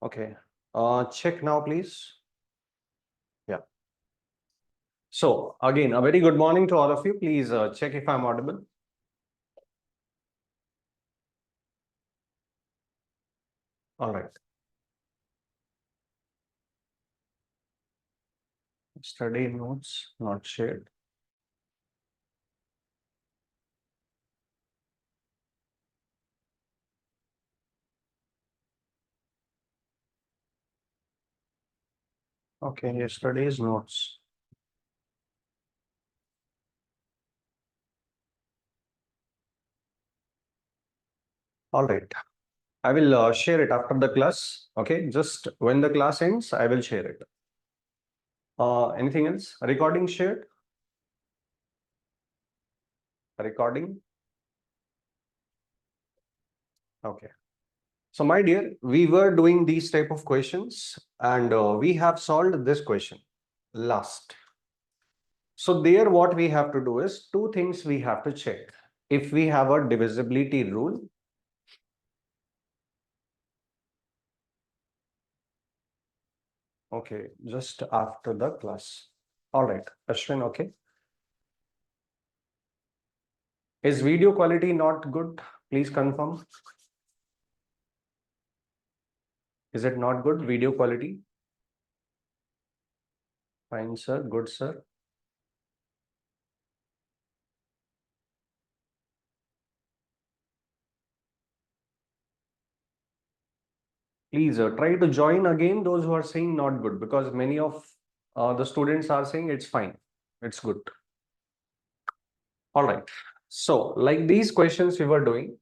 Okay. Check now, please. Yeah. So again, a very good morning to all of you. Please check if I'm audible. All right. Study notes not shared. Okay, yesterday's notes. All right. I will share it after the class. Okay, just when the class ends, I will share it. Anything else? Recording shared? Recording? Okay. So my dear, we were doing these type of questions and we have solved this question last. So there what we have to do is two things we have to check. If we have a divisibility rule, okay, just after the class. All right, Ashwin, okay. Is video quality not good? Please confirm. Is it not good, video quality? Fine, sir. Good, sir. Please try to join again those who are saying not good, because many of the students are saying it's fine. It's good. All right. So like these questions we were doing,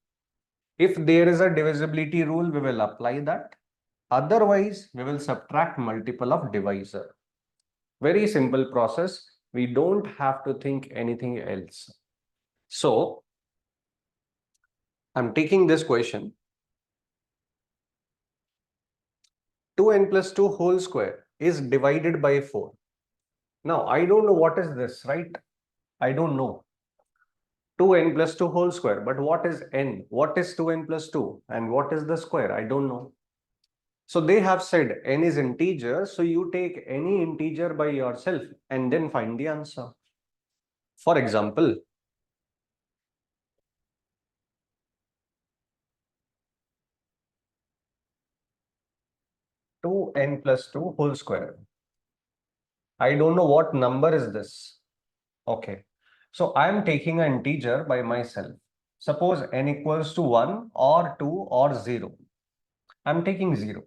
if there is a divisibility rule, we will apply that. Otherwise, we will subtract multiple of divisor. Very simple process. We don't have to think anything else. So I'm taking this question. 2n plus 2 whole square is divided by 4. Now, I don't know what is this, right? I don't know. 2n plus 2 whole square. But what is n? What is 2n plus 2? And what is the square? I don't know. So they have said n is integer. So you take any integer by yourself and then find the answer. For example, 2n plus 2 whole square. I don't know what number is this. Okay. So I am taking an integer by myself. Suppose n equals to 1 or 2 or 0. I am taking 0.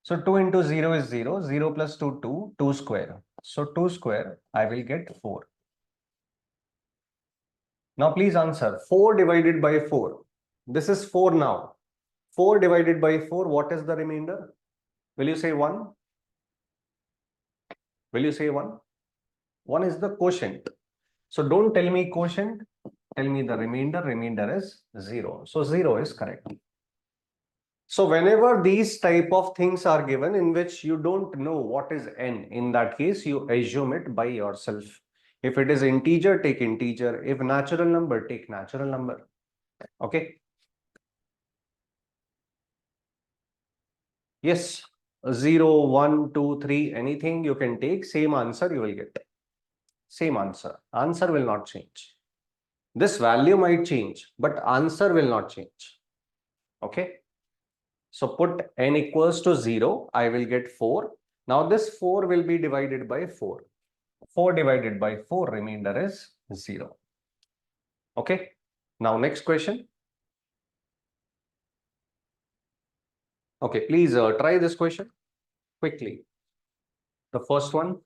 So 2 into 0 is 0. 0 plus 2, 2. 2 square. So 2 square, I will get 4. Now please answer. 4 divided by 4. This is 4 now. 4 divided by 4, what is the remainder? Will you say 1? Will you say 1? 1 is the quotient. So don't tell me quotient. Tell me the remainder. Remainder is 0. So 0 is correct. So whenever these type of things are given in which you don't know what is n, in that case, you assume it by yourself. If it is integer, take integer. If natural number, take natural number. Okay. Yes. 0, 1, 2, 3, anything you can take, same answer you will get. Same answer. Answer will not change. This value might change, but answer will not change. Okay. So put n equals to 0, I will get 4. Now this 4 will be divided by 4. 4 divided by 4, remainder is 0. Okay. Now next question. Okay, please try this question quickly. The first one.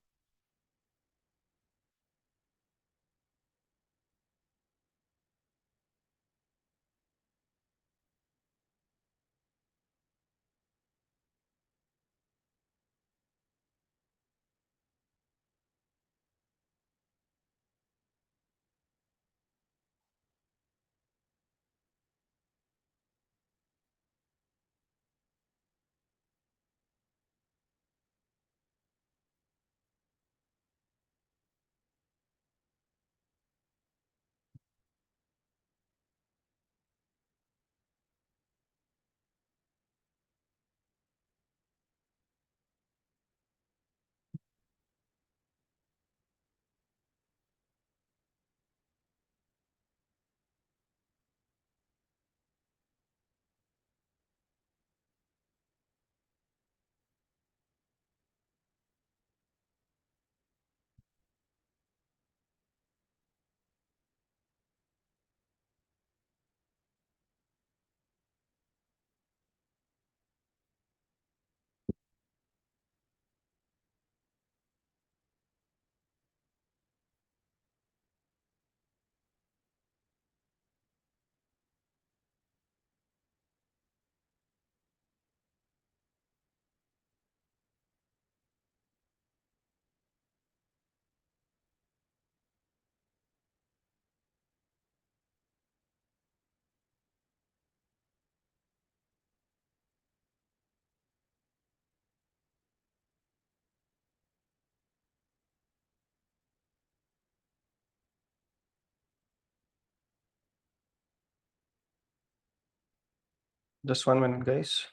Just 1 minute, guys.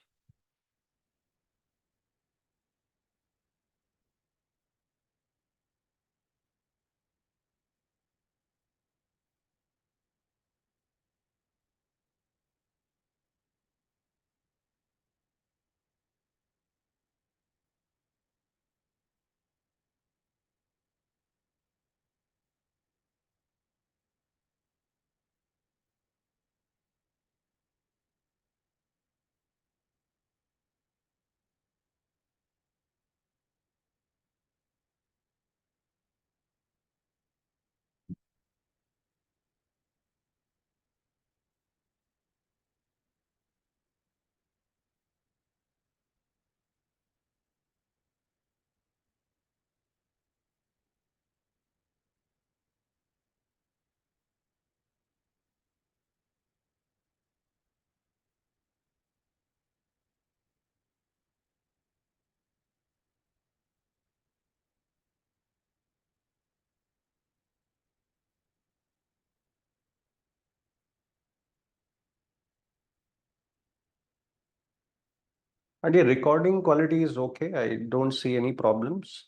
And the recording quality is okay. I don't see any problems.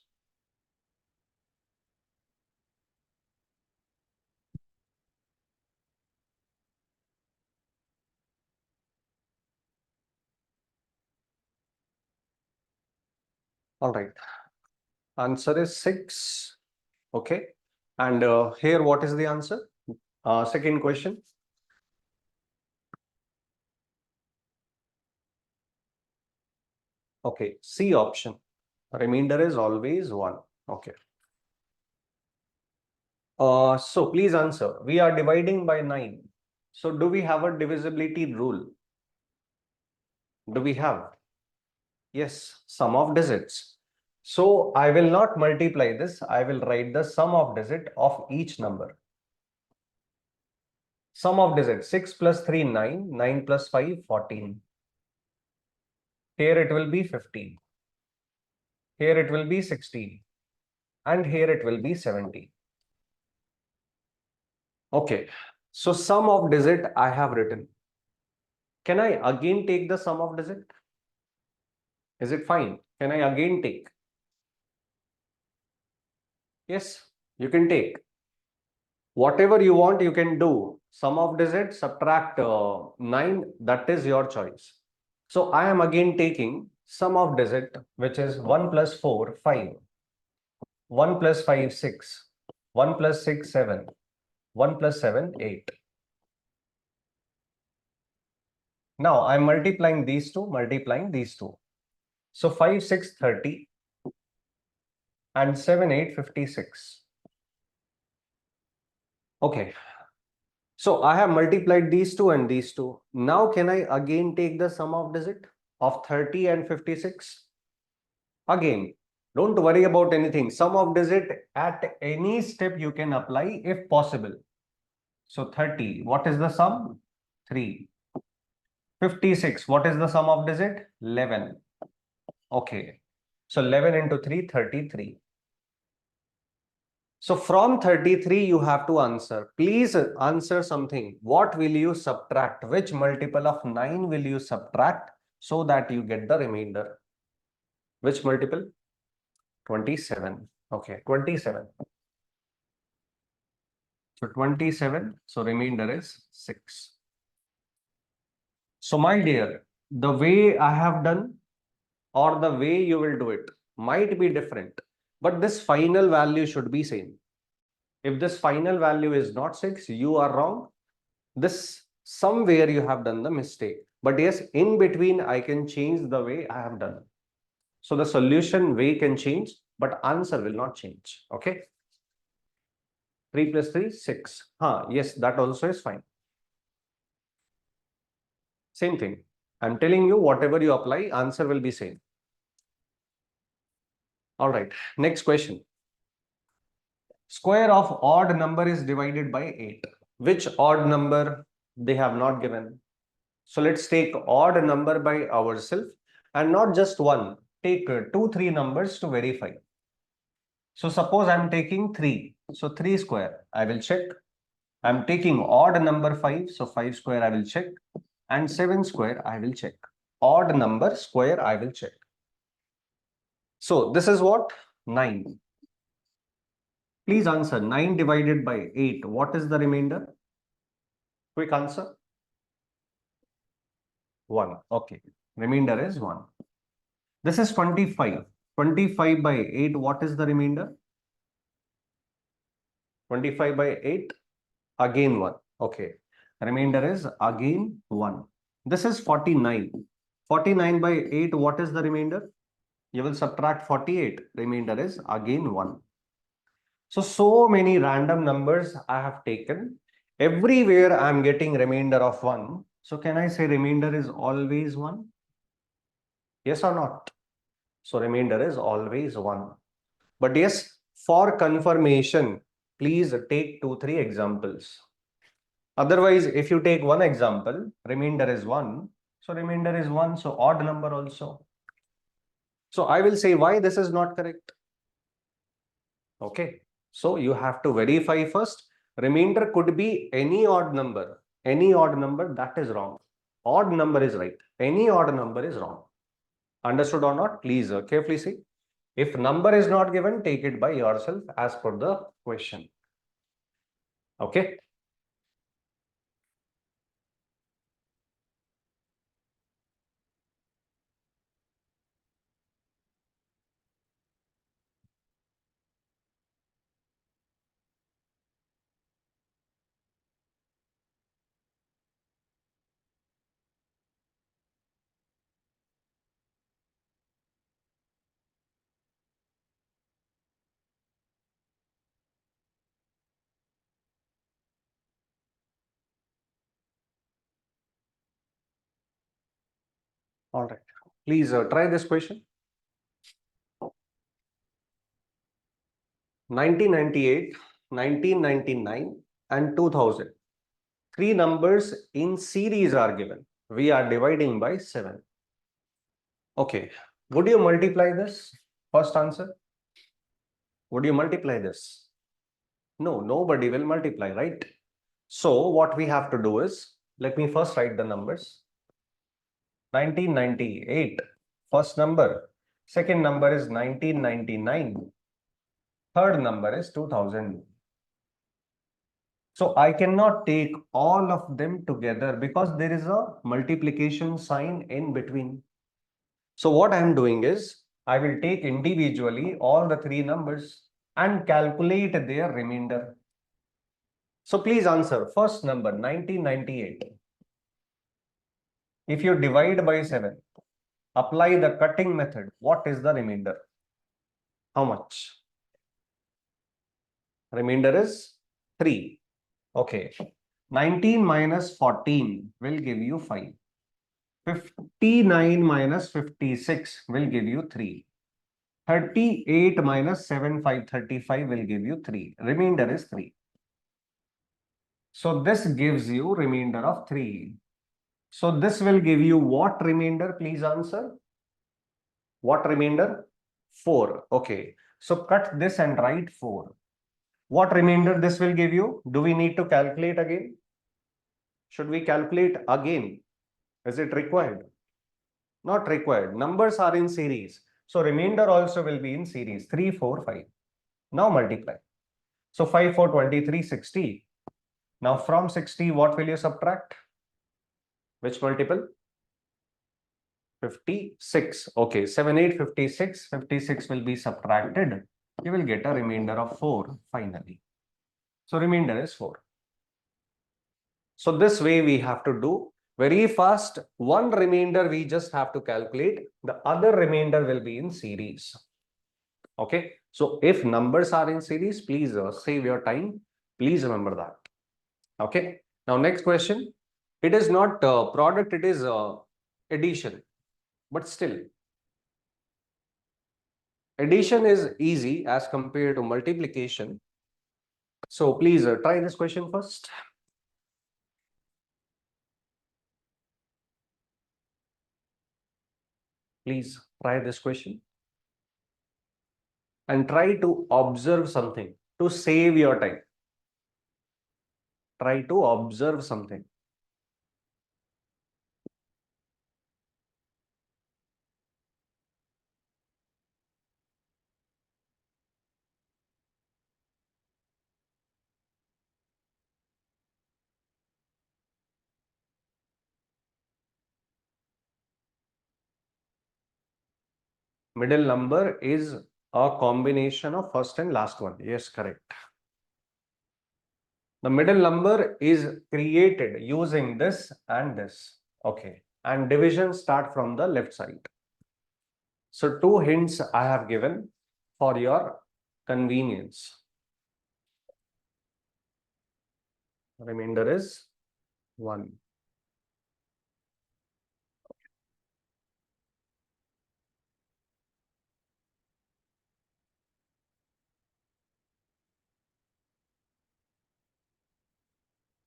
All right. Answer is 6. Okay. And here, what is the answer? Second question. Okay. C option. Remainder is always 1. Okay. So please answer. We are dividing by 9. So do we have a divisibility rule? Do we have? Yes, sum of digits. So I will not multiply this. I will write the sum of digit of each number. Sum of digits 6 plus 3, 9. 9 plus 5, 14. Here it will be 15. Here it will be 16. And here it will be 17. Okay. So sum of digit I have written. Can I again take the sum of digit? Is it fine? Can I again take? Yes, you can take. Whatever you want, you can do. Sum of digit, subtract 9, that is your choice. So I am again taking sum of digit, which is 1 plus 4, 5. 1 plus 5, 6. 1 plus 6, 7. 1 plus 7, 8. Now I'm multiplying these two, multiplying these two. So 5, 6, 30. And 7, 8, 56. Okay. So I have multiplied these two and these two. Now can I again take the sum of digit of 30 and 56? Again, don't worry about anything. Sum of digit at any step you can apply if possible. So 30, what is the sum? 3. 56, what is the sum of digit? 11. Okay. So 11 into 3, 33. So from 33, you have to answer. Please answer something. What will you subtract? Which multiple of 9 will you subtract so that you get the remainder? Which multiple? 27. Okay, 27. So 27. So remainder is 6. So my dear, the way I have done or the way you will do it might be different, but this final value should be same. If this final value is not 6, you are wrong. This somewhere you have done the mistake. But yes, in between, I can change the way I have done. So the solution way can change, but answer will not change. Okay. 3 plus 3, 6. Yes, that also is fine. Same thing. I'm telling you, whatever you apply, answer will be same. All right. Next question. Square of odd number is divided by 8. Which odd number they have not given? So let's take odd number by ourselves and not just one. Take 2, 3 numbers to verify. So suppose I'm taking 3. So 3 square, I will check. I'm taking odd number 5. So 5 square, I will check. and 7 square I will check. Odd number square I will check. So this is what? 9. Please answer. 9 divided by 8. What is the remainder? Quick answer. 1. Okay. Remainder is 1. This is 25. 25 by 8. What is the remainder? 25 by 8. Again 1. Okay. Remainder is again 1. This is 49. 49 by 8. What is the remainder? You will subtract 48. Remainder is again 1. So many random numbers I have taken. Everywhere I am getting remainder of 1. So can I say remainder is always 1? Yes or not? So remainder is always 1. But yes, for confirmation, please take 2-3 examples. Otherwise, if you take one example, remainder is 1. So remainder is 1. So odd number also. So I will say why this is not correct. Okay. So you have to verify first. Remainder could be any odd number. Any odd number, that is wrong. Odd number is right. Any odd number is wrong. Understood or not? Please carefully see. If number is not given, take it by yourself as per the question. Okay. All right. Please try this question. 1998, 1999, and 2000. 3 numbers in series are given. We are dividing by 7. Okay. Would you multiply this? First answer. Would you multiply this? No, nobody will multiply, right? So what we have to do is, let me first write the numbers. 1998, first number. Second number is 1999. Third number is 2000. So I cannot take all of them together because there is a multiplication sign in between. So what I am doing is, I will take individually all the 3 numbers and calculate their remainder. So please answer. First number, 1998. If you divide by 7, apply the cutting method, what is the remainder? How much? Remainder is 3. Okay. 19 minus 14 will give you 5. 59 minus 56 will give you 3. 38 minus 35 will give you 3. Remainder is 3. So this gives you remainder of 3. So this will give you what remainder? Please answer. What remainder? 4. Okay. So cut this and write 4. What remainder this will give you? Do we need to calculate again? Should we calculate again? Is it required? Not required. Numbers are in series. So remainder also will be in series. 3, 4, 5. Now multiply. So 5, 4, 23, 60. Now from 60, what will you subtract? Which multiple? 56. Okay, 7, 8, 56. 56 will be subtracted. You will get a remainder of 4 finally. So remainder is 4. So this way we have to do very fast. One remainder we just have to calculate. The other remainder will be in series. Okay. So if numbers are in series, please save your time. Please remember that. Okay. Now next question. It is not product, it is addition. But still, addition is easy as compared to multiplication. So please try this question first. Please try this question. And try to observe something to save your time. Try to observe something. Middle number is a combination of first and last one. Yes, correct. The middle number is created using this and this. Okay. And division start from the left side. So two hints I have given for your convenience. Remainder is 1.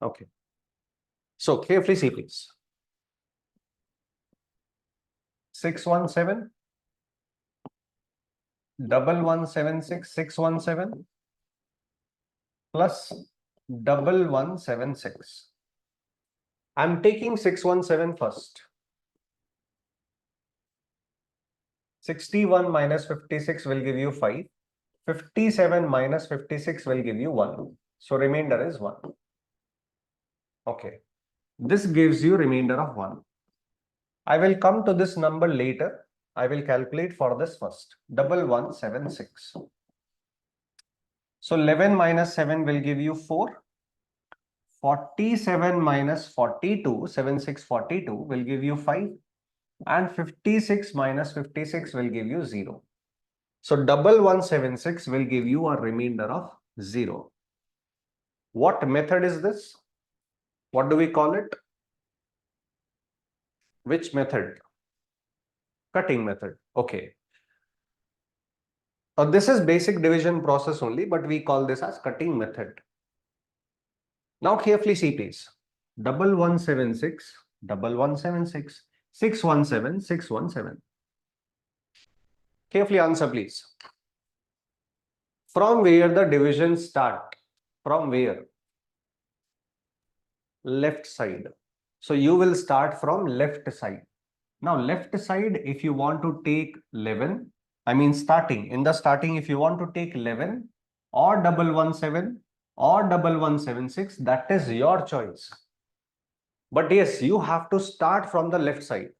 Okay. So carefully see please. 617, 1176, 617 plus 1176. I'm taking 617 first. 61 minus 56 will give you 5. 57 minus 56 will give you 1. So remainder is 1. Okay. This gives you remainder of 1. I will come to this number later. I will calculate for this first. 1176. So 11 minus 7 will give you 4. 47 minus 42, 7642 will give you 5. And 56 minus 56 will give you 0. So 1176 will give you a remainder of 0. What method is this? What do we call it? Which method? Cutting method. Okay. This is basic division process only, but we call this as cutting method. Now carefully see please. 1176, 1176, 617, 617. Carefully answer please. From where the division start? From where? Left side. So you will start from left side. Now left side, if you want to take 11, I mean starting, in the starting if you want to take 11 or 117 or 1176, that is your choice. But yes, you have to start from the left side.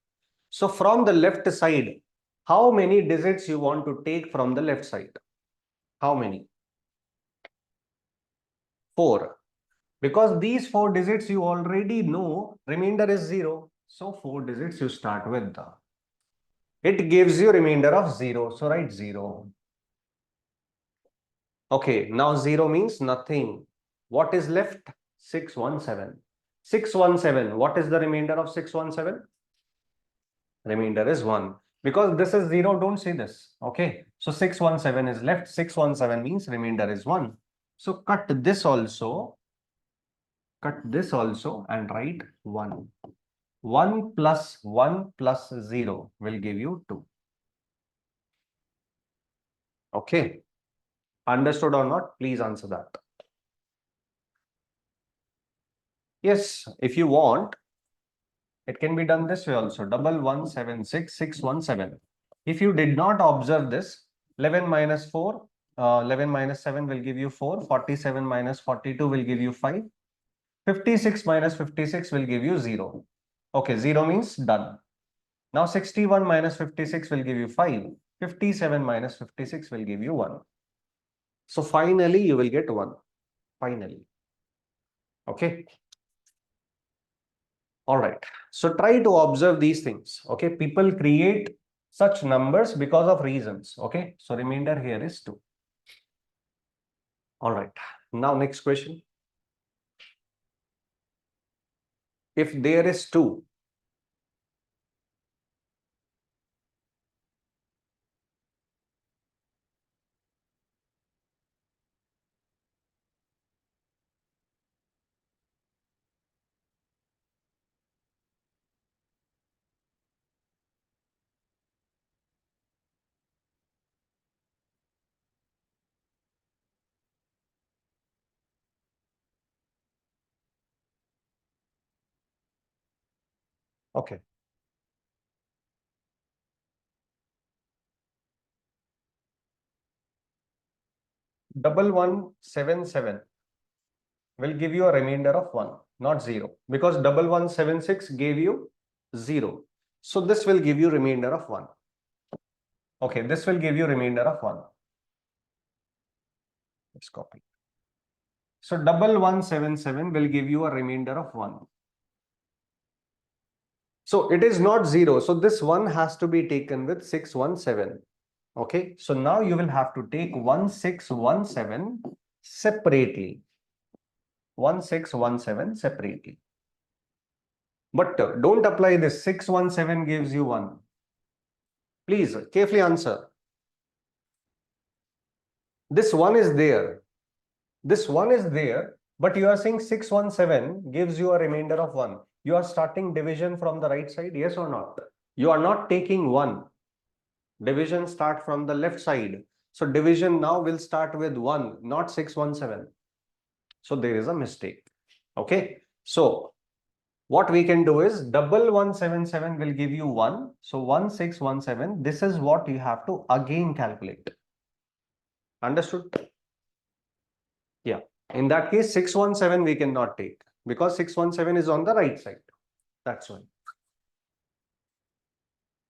So from the left side, how many digits you want to take from the left side? How many? 4. Because these 4 digits you already know, remainder is 0. So 4 digits you start with. It gives you remainder of 0. So write 0. Okay, now 0 means nothing. What is left? 617. 617. What is the remainder of 617? Remainder is 1. Because this is 0, don't say this. Okay, so 617 is left. 617 means remainder is 1. So cut this also and write 1. 1 plus 1 plus 0 will give you 2. Okay. Understood or not? Please answer that. Yes, if you want, it can be done this way also. 1176, 617. If you did not observe this, 11 minus 4, 11 minus 7 will give you 4. 47 minus 42 will give you 5. 56 minus 56 will give you 0. Okay, 0 means done. Now 61 minus 56 will give you 5. 57 minus 56 will give you 1. So finally you will get 1. Finally. Okay. All right. So try to observe these things. Okay. People create such numbers because of reasons. Okay. So remainder here is 2. All right. Now next question. If there is 2, okay. 1177 will give you a remainder of 1, not 0, because 1176 gave you 0. So this will give you remainder of 1. Okay, this will give you remainder of 1. Let's copy. So 1177 will give you a remainder of 1. So it is not 0. So this 1 has to be taken with 617. Okay, so now you will have to take 1617 separately. 1617 separately. But don't apply this. 617 gives you 1. Please carefully answer. This 1 is there. This 1 is there, but you are saying 617 gives you a remainder of 1. You are starting division from the right side, yes or not? You are not taking 1. Division start from the left side. So division now will start with 1, not 617. So there is a mistake. Okay. So what we can do is 1177 will give you 1. So 1617, this is what you have to again calculate. Understood? Yeah. In that case, 617 we cannot take because 617 is on the right side. That's why.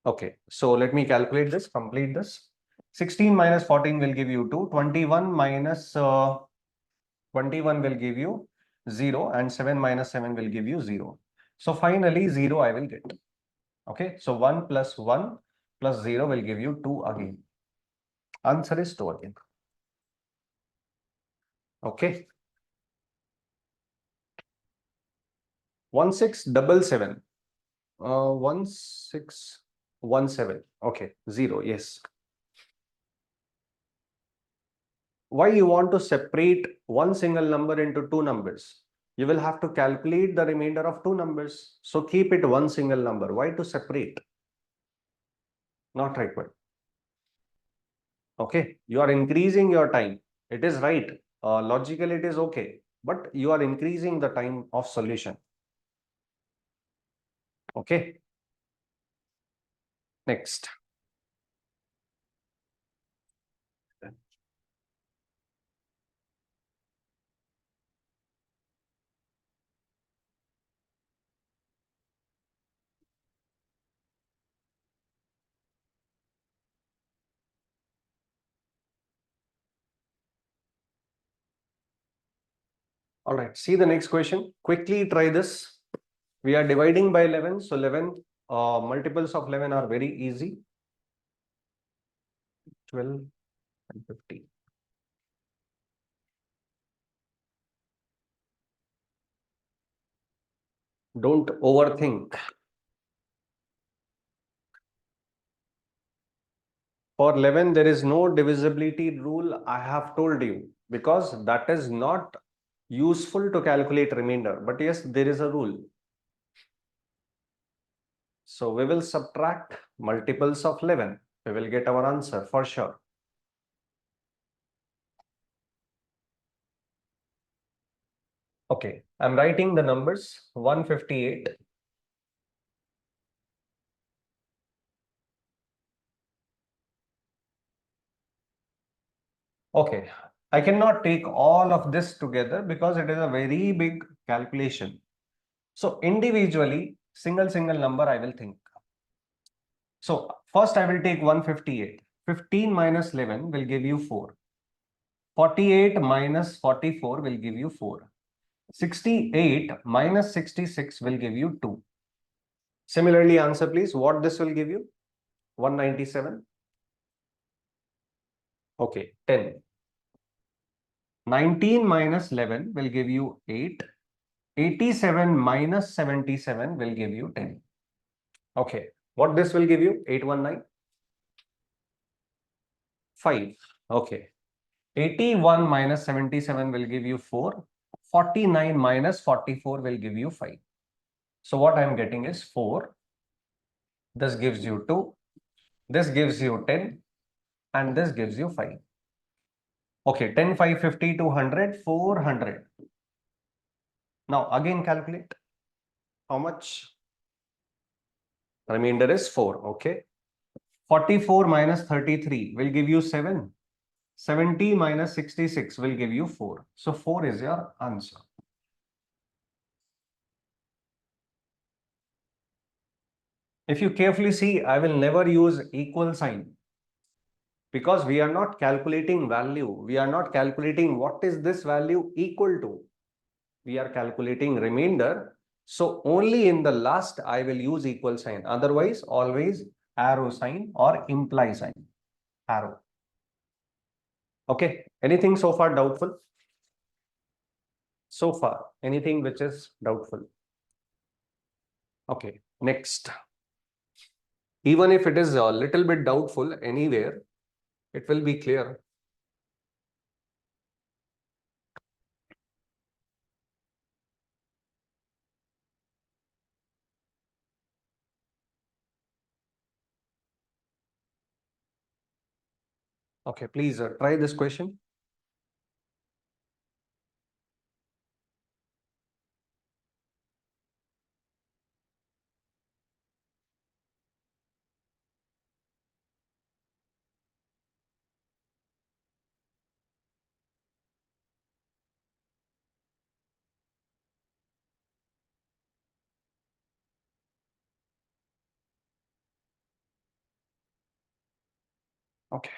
Okay. So let me calculate this, complete this. 16 minus 14 will give you 2. 21 minus 21 will give you 0 and 7 minus 7 will give you 0. So finally 0 I will get. Okay. So 1 plus 1 plus 0 will give you 2 again. Answer is 2 again. Okay. 1677. 1617. Okay. 0. Yes. Why you want to separate one single number into two numbers? You will have to calculate the remainder of two numbers. So keep it one single number. Why to separate? Not required. Okay. You are increasing your time. It is right. Logically, it is okay. But you are increasing the time of solution. Okay. Next. All right. See the next question. Quickly try this. We are dividing by 11. So 11 multiples of 11 are very easy. 12 and 50. Don't overthink. For 11, there is no divisibility rule. I have told you because that is not useful to calculate remainder. But yes, there is a rule. So we will subtract multiples of 11. We will get our answer for sure. Okay, I'm writing the numbers 158. Okay, I cannot take all of this together because it is a very big calculation. So individually, single number I will think. So first I will take 158. 15 minus 11 will give you 4. 48 minus 44 will give you 4. 68 minus 66 will give you 2. Similarly, answer please what this will give you. 197. Okay, 10. 19 minus 11 will give you 8. 87 minus 77 will give you 10. Okay, what this will give you? 819. 5. Okay. 81 minus 77 will give you 4. 49 minus 44 will give you 5. So what I am getting is 4. This gives you 2. This gives you 10. And this gives you 5. Okay, 10, 5, 50, 200, 400. Now again calculate. How much? Remainder is 4. Okay. 44 minus 33 will give you 7. 70 minus 66 will give you 4. So 4 is your answer. If you carefully see, I will never use equal sign. because we are not calculating value. We are not calculating what is this value equal to. We are calculating remainder. So only in the last I will use equal sign. Otherwise, always arrow sign or imply sign. Arrow. Okay. Anything so far doubtful? So far, anything which is doubtful? Okay. Next. Even if it is a little bit doubtful anywhere, it will be clear. Okay, please try this question. Okay.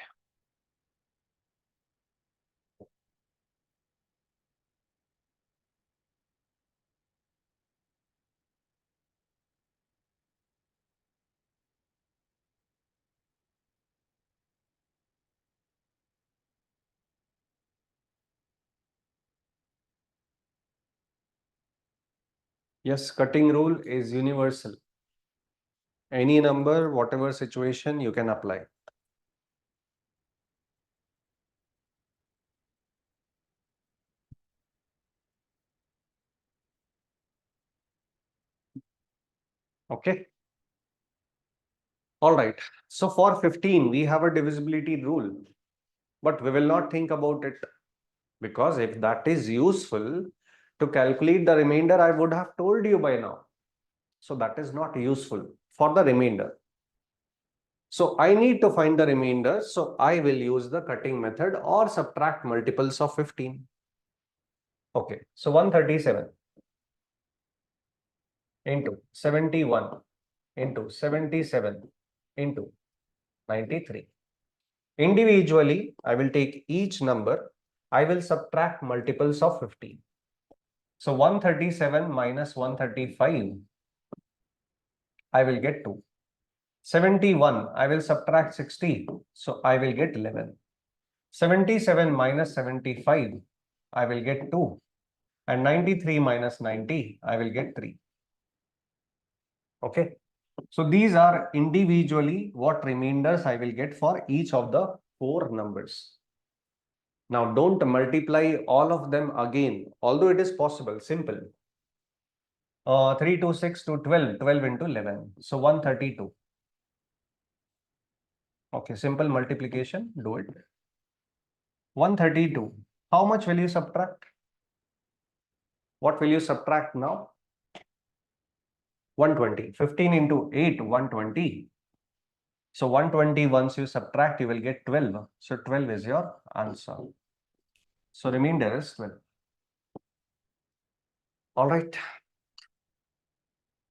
Yes, cutting rule is universal. Any number, whatever situation, you can apply. Okay. All right. So for 15, we have a divisibility rule, but we will not think about it, because if that is useful to calculate the remainder, I would have told you by now. So that is not useful for the remainder. So I need to find the remainder. So I will use the cutting method or subtract multiples of 15. Okay. So 137 into 71 into 77 into 93. Individually, I will take each number. I will subtract multiples of 15. So 137 minus 135, I will get 2. 71, I will subtract 60. So I will get 11. 77 minus 75, I will get 2. And 93 minus 90, I will get 3. Okay. So these are individually what remainders I will get for each of the 4 numbers. Now don't multiply all of them again, although it is possible, simple. 3 to 6 to 12, 12 into 11. So 132. Okay, simple multiplication, do it. 132. How much will you subtract? What will you subtract now? 120. 15 into 8, 120. So 120, once you subtract, you will get 12. So 12 is your answer. So remainder is 12. All right.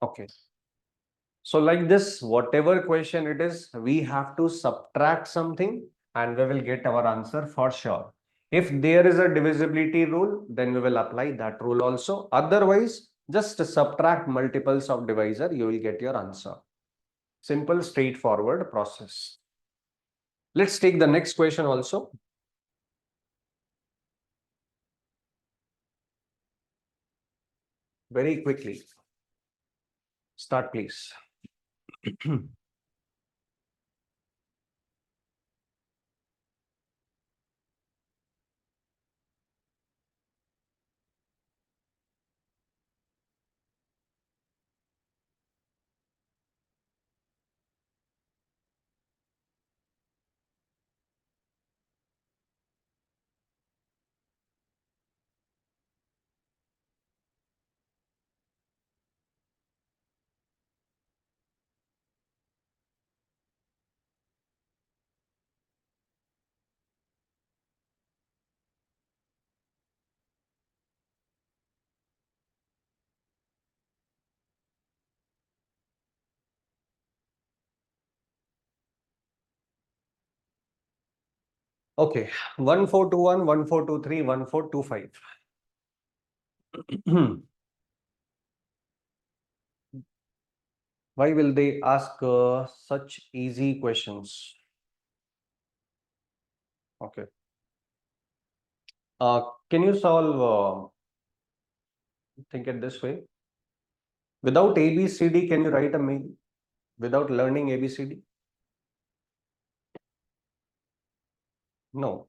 Okay. So like this, whatever question it is, we have to subtract something and we will get our answer for sure. If there is a divisibility rule, then we will apply that rule also. Otherwise, just subtract multiples of divisor, you will get your answer. Simple, straightforward process. Let's take the next question also. Very quickly. Start, please. Okay, 1421, 1423, 1425. Why will they ask such easy questions? Okay. Can you solve, think it this way? Without ABCD, can you write a mail? Without learning ABCD? No.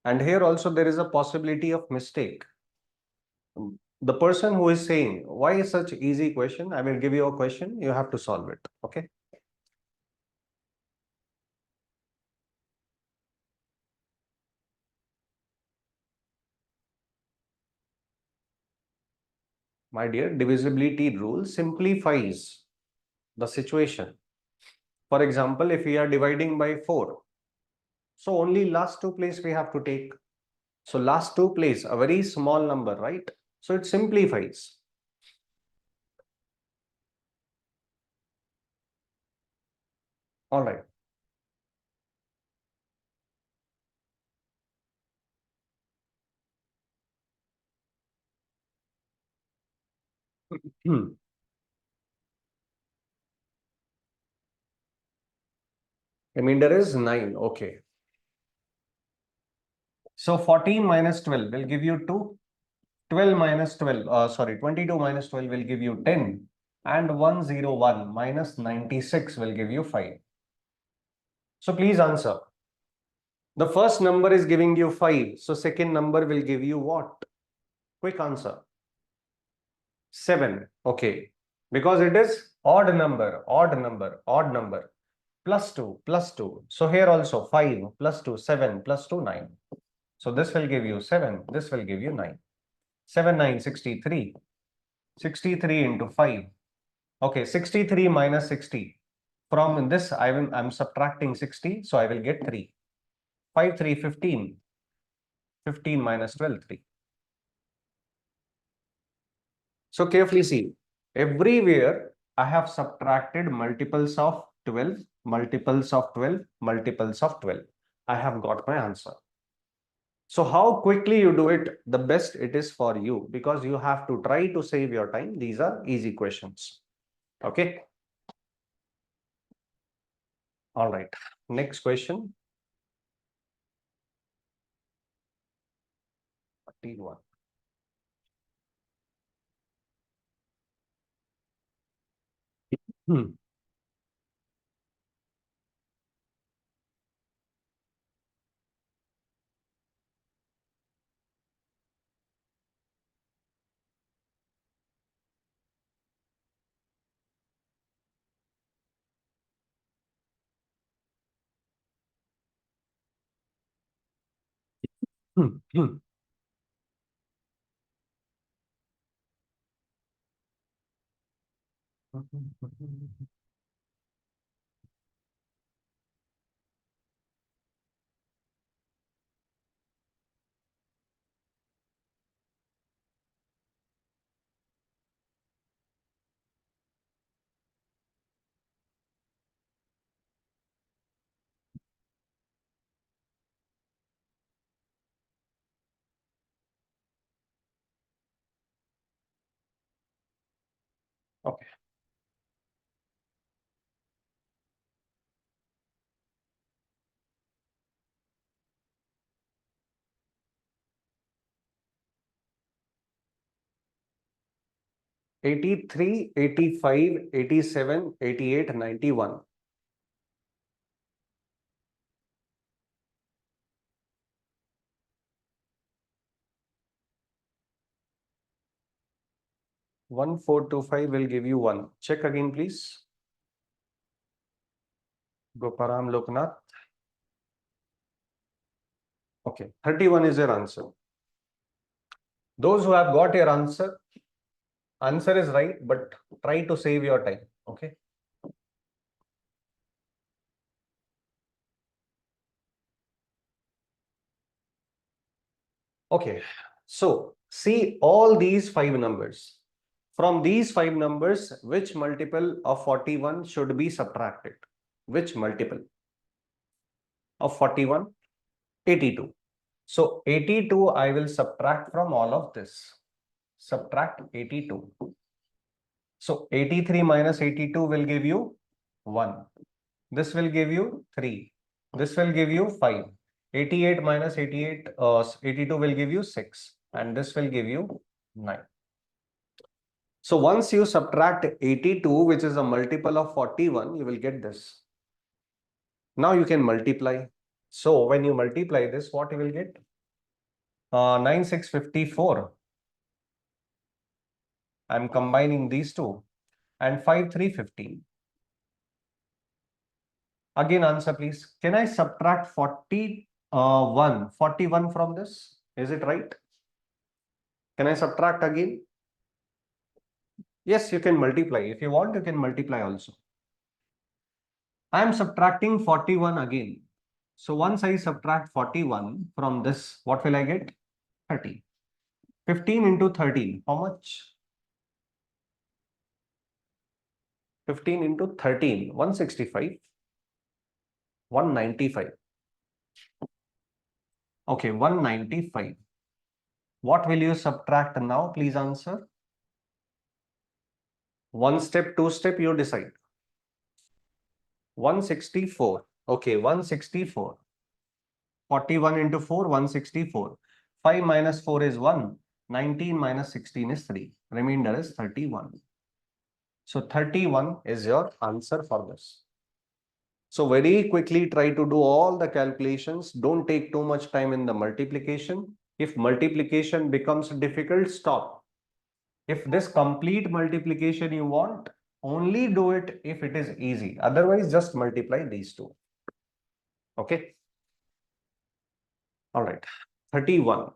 And here also there is a possibility of mistake. The person who is saying, why is such easy question? I will give you a question, you have to solve it. Okay. My dear, divisibility rule simplifies the situation. For example, if we are dividing by 4, so only last two place we have to take. So last two place, a very small number, right? So it simplifies. All right. Remainder is 9. Okay. So 14 minus 12 will give you 2. 12 minus 12, sorry, 22 minus 12 will give you 10. And 101 minus 96 will give you 5. So please answer. The first number is giving you 5. So second number will give you what? Quick answer. 7. Okay. Because it is odd number, odd number, odd number. Plus 2, plus 2. So here also 5 plus 2, 7 plus 2, 9. So this will give you 7. This will give you 9. 7, 9, 63. 63 into 5. Okay, 63 minus 60. From this, I'm subtracting 60. So I will get 3. 5, 3, 15. 15 minus 12, 3. So carefully see, everywhere I have subtracted multiples of 12, multiples of 12, multiples of 12. I have got my answer. So how quickly you do it, the best it is for you, because you have to try to save your time. These are easy questions. Okay. All right. Next question. 41. Hmm. Okay. 83, 85, 87, 88, 91. 1425 will give you 1. Check again, please. Goparam Loknath. Okay, 31 is your answer. Those who have got your answer is right, but try to save your time. Okay. Okay. So see all these 5 numbers. From these 5 numbers, which multiple of 41 should be subtracted? Which multiple of 41? 82. So 82 I will subtract from all of this. Subtract 82. So 83 minus 82 will give you 1. This will give you 3. This will give you 5. 88 minus 82 will give you 6. And this will give you 9. So once you subtract 82, which is a multiple of 41, you will get this. Now you can multiply. So when you multiply this, what you will get? 9654. I'm combining these two. And 5315. Again, answer please. Can I subtract 41 from this? Is it right? Can I subtract again? Yes, you can multiply. If you want, you can multiply also. I am subtracting 41 again. So once I subtract 41 from this, what will I get? 30. 15 into 13. How much? 15 into 13. 165. 195. Okay, 195. What will you subtract now? Please answer. One step, two step, you decide. 164. Okay, 164. 41 into 4, 164. 5 minus 4 is 1. 19 minus 16 is 3. Remainder is 31. So 31 is your answer for this. So very quickly try to do all the calculations. Don't take too much time in the multiplication. If multiplication becomes difficult, stop. If this complete multiplication you want, only do it if it is easy. Otherwise, just multiply these two. Okay. All right. 31.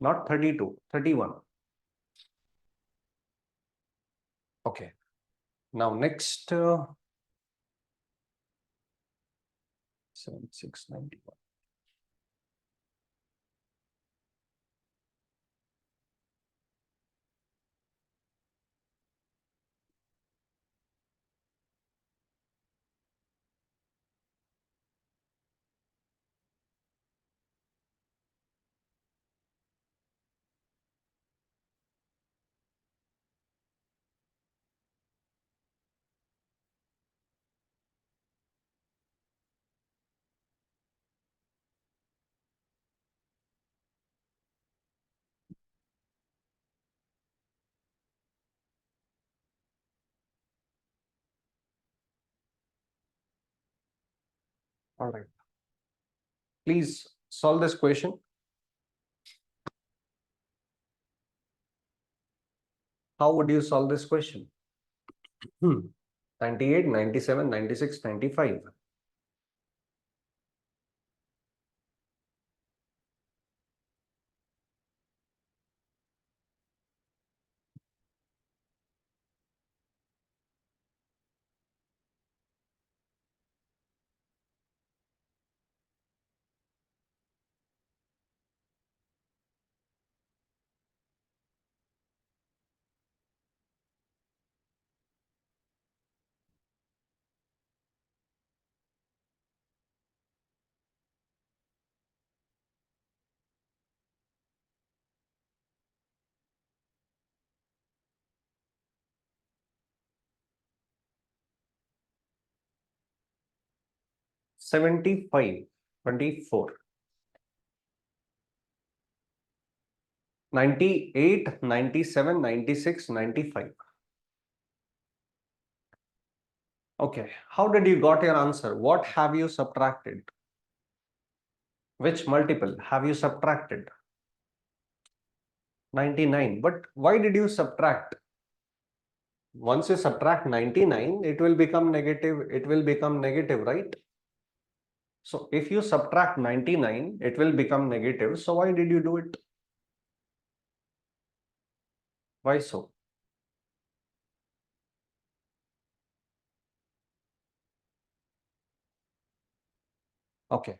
Not 32. 31. Okay. Now next 7691. All right. Please solve this question. How would you solve this question? 98, 97, 96, 95. 75, 24. 98, 97, 96, 95. Okay. How did you got your answer? What have you subtracted? Which multiple have you subtracted? 99. But why did you subtract? Once you subtract 99, it will become negative. It will become negative, right? So if you subtract 99, it will become negative. So why did you do it? Why so? Okay.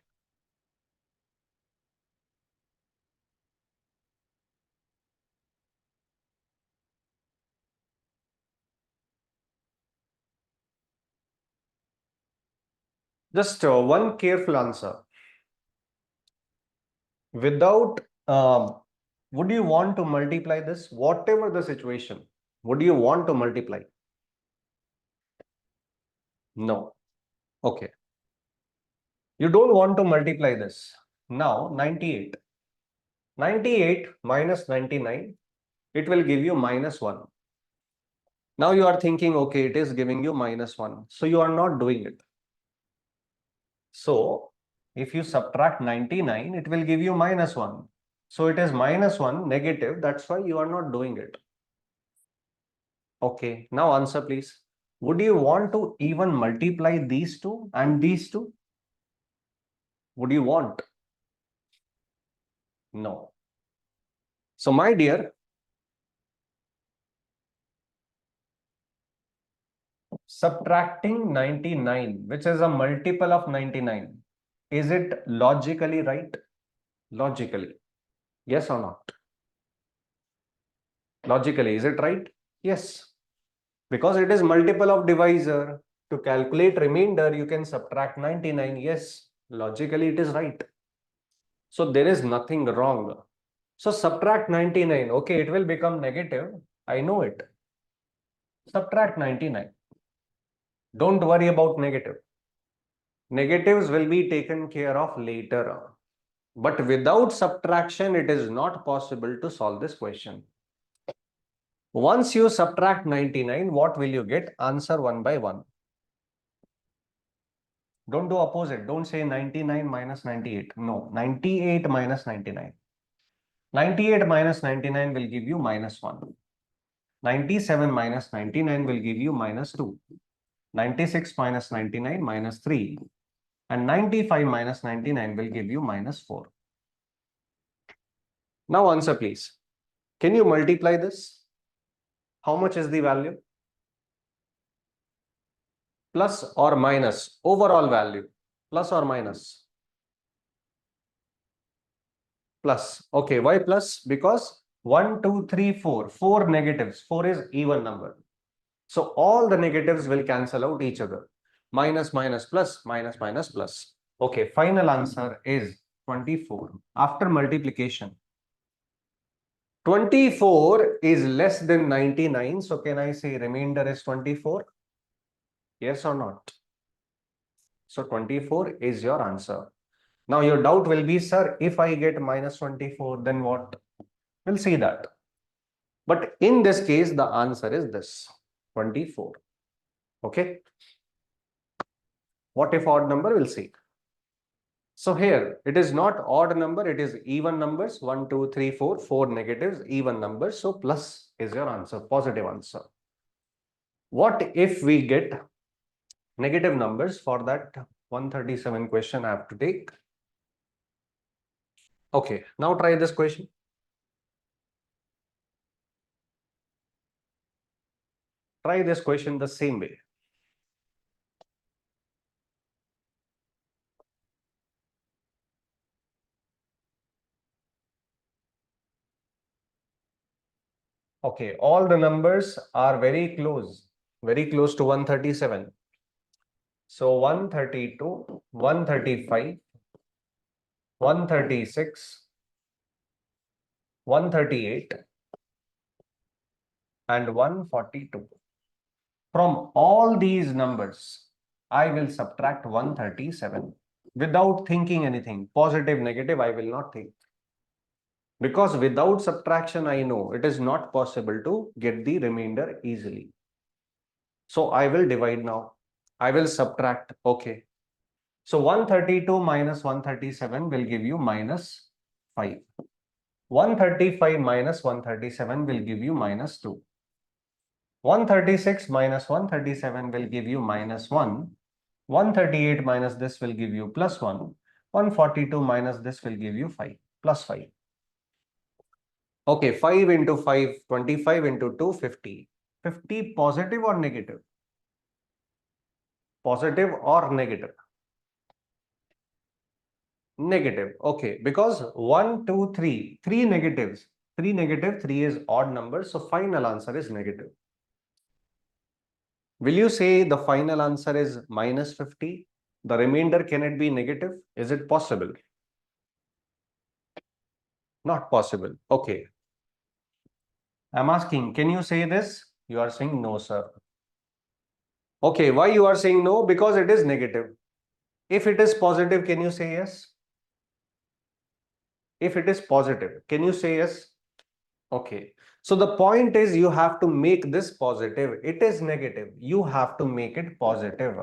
Just one careful answer. Without, would you want to multiply this? Whatever the situation, would you want to multiply? No. Okay. You don't want to multiply this. Now, 98. 98 minus 99, it will give you -1. Now you are thinking, okay, it is giving you -1. So you are not doing it. So if you subtract 99, it will give you -1. So it is -1 negative. That's why you are not doing it. Okay, now answer please. Would you want to even multiply these two and these two? Would you want? No. So my dear, subtracting 99, which is a multiple of 99, is it logically right? Logically. Yes or not? Logically, is it right? Yes. Because it is multiple of divisor. To calculate remainder, you can subtract 99. Yes, logically it is right. So there is nothing wrong. So subtract 99. Okay, it will become negative. I know it. Subtract 99. Don't worry about negative. Negatives will be taken care of later. But without subtraction, it is not possible to solve this question. Once you subtract 99, what will you get? Answer one by one. Don't do opposite. Don't say 99 minus 98. No, 98 minus 99. 98 minus 99 will give you -1. 97 minus 99 will give you -2. 96 minus 99 -3. And 95 minus 99 will give you -4. Now answer please. Can you multiply this? How much is the value? Plus or minus? Overall value. Plus or minus? Plus. Okay, why plus? Because 1, 2, 3, 4. 4 negatives. 4 is even number. So all the negatives will cancel out each other. Minus, minus, plus, minus, minus, plus. Okay, final answer is 24 after multiplication. 24 is less than 99. So can I say remainder is 24? Yes or not? So 24 is your answer. Now your doubt will be, sir, if I get -24, then what? We'll see that. But in this case, the answer is this, 24. Okay. What if odd number? We'll see. So here, it is not odd number, it is even numbers. 1, 2, 3, 4, 4 negatives, even numbers. So plus is your answer, positive answer. What if we get negative numbers? For that 137 question I have to take. Okay, now try this question. Try this question the same way. Okay, all the numbers are very close to 137. So 132, 135, 136, 138, and 142. From all these numbers, I will subtract 137 without thinking anything. Positive, negative, I will not think. Because without subtraction, I know it is not possible to get the remainder easily. So I will divide now. I will subtract. Okay. So 132 minus 137 will give you -5. 135 minus 137 will give you -2. 136 minus 137 will give you -1. 138 minus this will give you +1. 142 minus this will give you 5, +5. Okay, 5 into 5, 25 into 2, 50. 50 positive or negative? Positive or negative? Negative. Okay, because 1, 2, 3, 3 negatives. 3 negative, 3 is odd number. So final answer is negative. Will you say the final answer is -50? The remainder, can it be negative? Is it possible? Not possible. Okay. I'm asking, can you say this? You are saying no, sir. Okay, why you are saying no? Because it is negative. If it is positive, can you say yes? If it is positive, can you say yes? Okay. So the point is you have to make this positive. It is negative. You have to make it positive.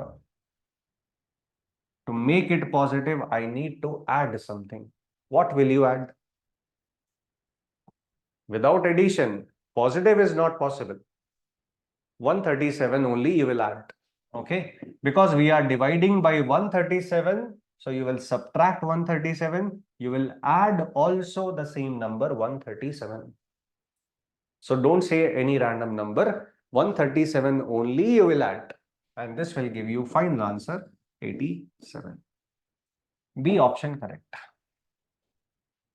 To make it positive, I need to add something. What will you add? Without addition, positive is not possible. 137 only you will add. Okay. Because we are dividing by 137. So you will subtract 137. You will add also the same number 137. So don't say any random number. 137 only you will add. And this will give you final answer 87. B option correct.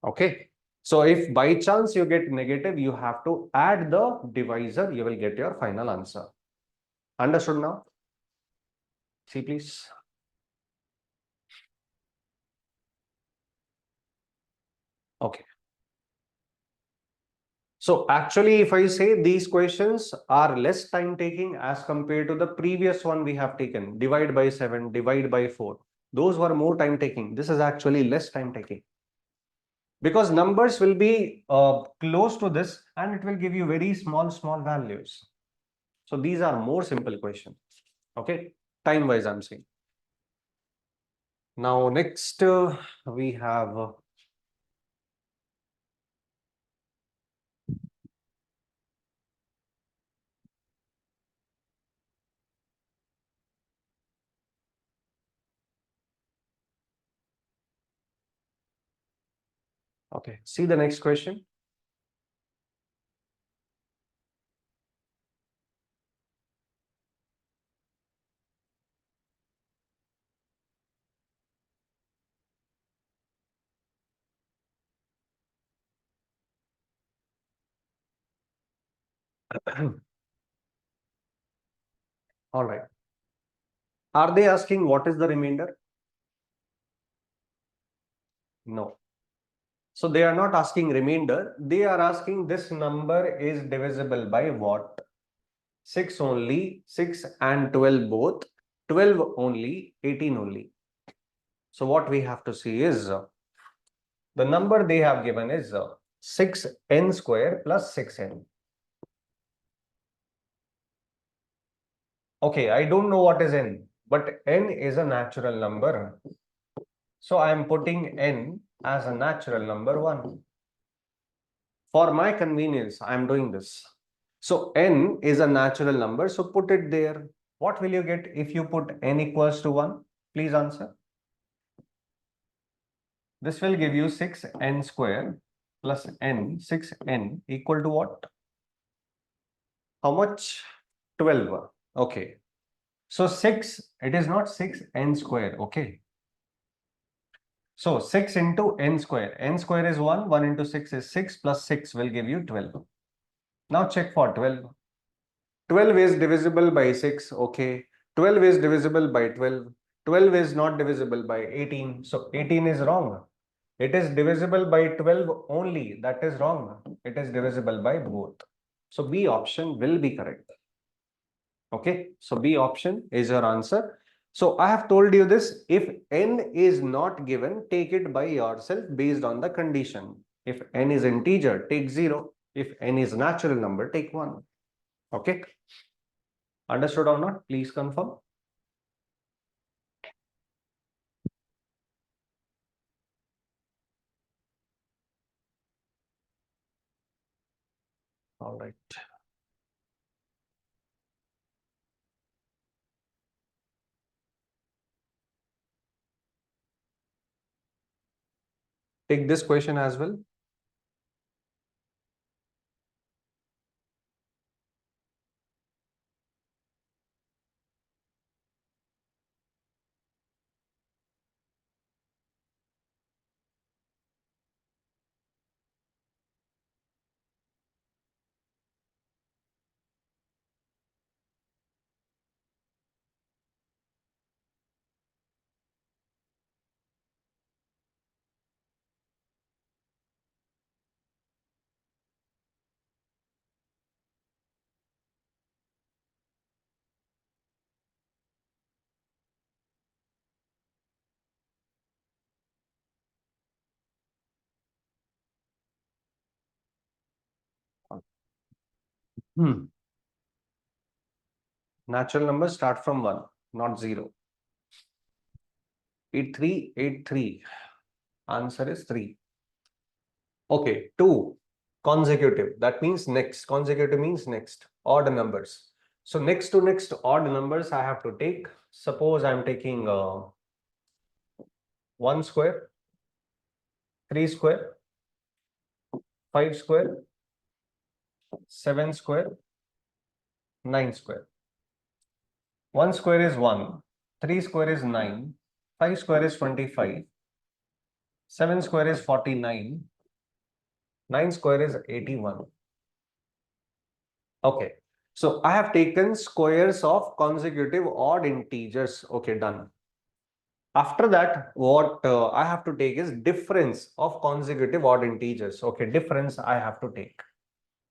Okay. So if by chance you get negative, you have to add the divisor, you will get your final answer. Understood now? See, please. Okay. So actually, if I say these questions are less time taking as compared to the previous one we have taken, divide by 7, divide by 4. Those were more time taking. This is actually less time taking. Because numbers will be close to this and it will give you very small values. So these are more simple questions. Okay, time wise I'm saying. Now next we have okay, see the next question. All right. Are they asking what is the remainder? No. So they are not asking remainder. They are asking this number is divisible by what? 6 only, 6 and 12 both, 12 only, 18 only. So what we have to see is the number they have given is 6n square plus 6n. Okay, I don't know what is n, but n is a natural number. So I am putting n as a natural number 1. For my convenience, I am doing this. So n is a natural number, so put it there. What will you get if you put n equals to 1? Please answer. This will give you 6n square plus n, 6n equal to what? How much? 12. Okay. So 6, it is not 6n square. Okay. So 6 into n square. N square is 1. 1 into 6 is 6 plus 6 will give you 12. Now check for 12. 12 is divisible by 6. Okay. 12 is divisible by 12. 12 is not divisible by 18. So 18 is wrong. It is divisible by 12 only. That is wrong. It is divisible by both. So B option will be correct. Okay. So B option is your answer. So I have told you this. If n is not given, take it by yourself based on the condition. If n is integer, take 0. If n is natural number, take 1. Okay. Understood or not? Please confirm. All right. Take this question as well. Natural numbers start from 1, not 0. 8383. Answer is 3. Okay, 2. Consecutive. That means next. Consecutive means next. Odd numbers. So next to next odd numbers I have to take. Suppose I am taking 1 square, 3 square, 5 square, 7 square, 9 square. 1 square is 1, 3 square is 9, 5 square is 25, 7 square is 49, 9 square is 81. Okay, so I have taken squares of consecutive odd integers. Okay, done. After that, what I have to take is difference of consecutive odd integers. Okay, difference I have to take.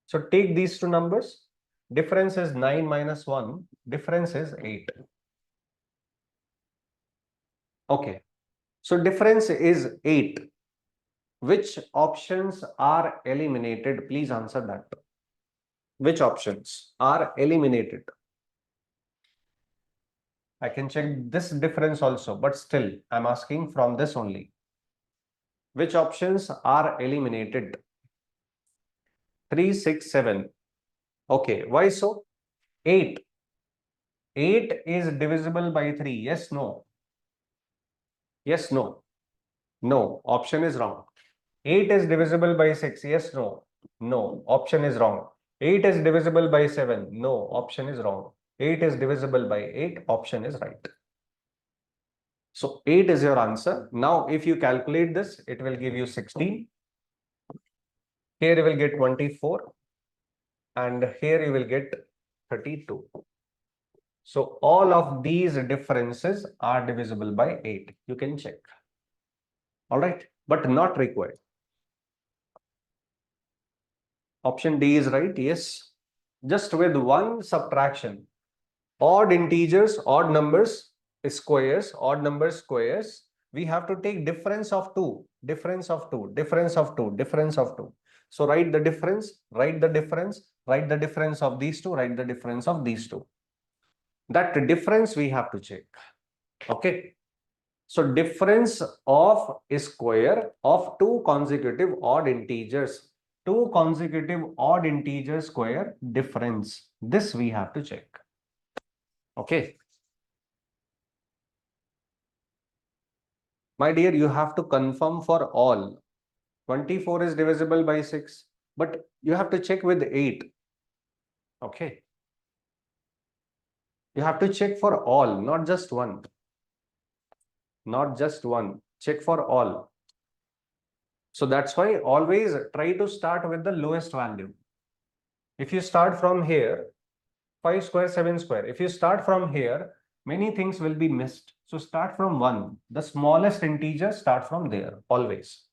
So take these two numbers. Difference is 9 minus 1. Difference is 8. Okay, so difference is 8. Which options are eliminated? Please answer that. Which options are eliminated? I can check this difference also, but still I'm asking from this only. Which options are eliminated? 3, 6, 7. Okay, why so? 8. 8 is divisible by 3. Yes, no? Yes, no? No, option is wrong. 8 is divisible by 6. Yes, no? No, option is wrong. 8 is divisible by 7. No, option is wrong. 8 is divisible by 8. Option is right. So 8 is your answer. Now, if you calculate this, it will give you 16. Here you will get 24. And here you will get 32. So all of these differences are divisible by 8. You can check. All right, but not required. Option D is right. Yes. Just with one subtraction. Odd integers, odd numbers, squares, odd numbers, squares. We have to take difference of 2, difference of 2, difference of 2, difference of 2. So write the difference, write the difference, write the difference of these two, write the difference of these two. That difference we have to check. Okay. So difference of a square of two consecutive odd integers. Two consecutive odd integer square difference. This we have to check. Okay. My dear, you have to confirm for all. 24 is divisible by 6, but you have to check with 8. Okay. You have to check for all, not just one. Not just one. Check for all. So that's why always try to start with the lowest value. If you start from here, 5 square, 7 square. If you start from here, many things will be missed. So start from 1. The smallest integer, start from there, always.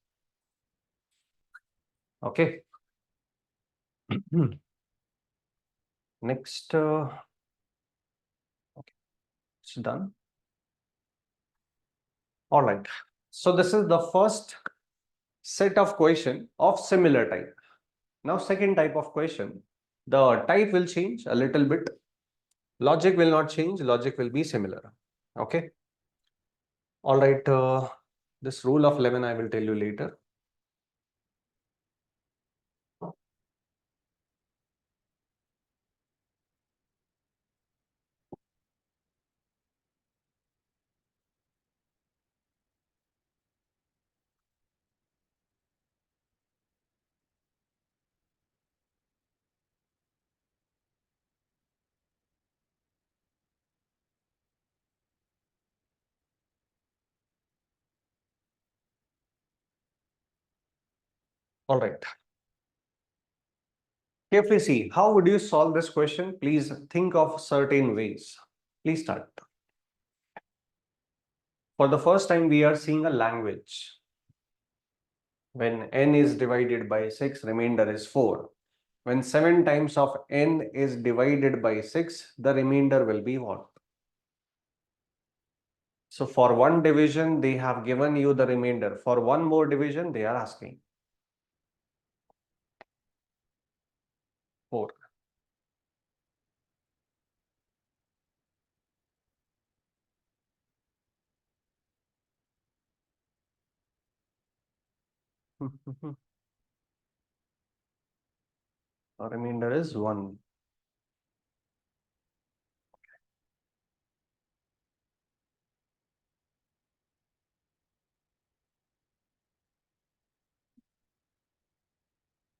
Okay. Next, okay, it's done. All right. So this is the first set of question of similar type. Now, second type of question, the type will change a little bit. Logic will not change. Logic will be similar. Okay. All right. This rule of 11 I will tell you later. All right. Carefully see, how would you solve this question? Please think of certain ways. Please start. For the first time, we are seeing a language. When n is divided by 6, remainder is 4. When 7 times of n is divided by 6, the remainder will be what? So for one division, they have given you the remainder. For one more division, they are asking 4. Remainder is 1.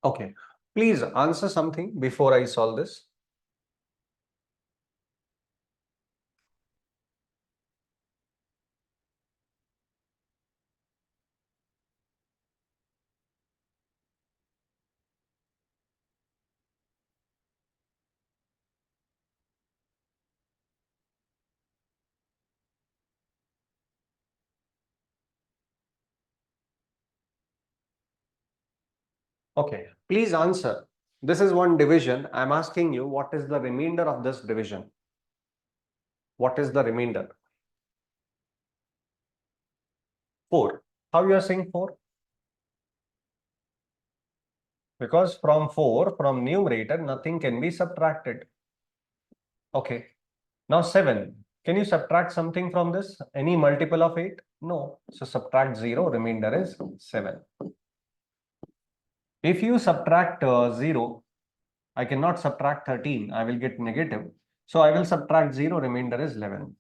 Okay, please answer something before I solve this. Okay, please answer. This is one division. I'm asking you, what is the remainder of this division? What is the remainder? 4. How you are saying 4? Because from 4, from numerator, nothing can be subtracted. Okay. Now 7. Can you subtract something from this? Any multiple of 8? No. So subtract 0, remainder is 7. If you subtract 0, I cannot subtract 13. I will get negative. So I will subtract 0, remainder is 11.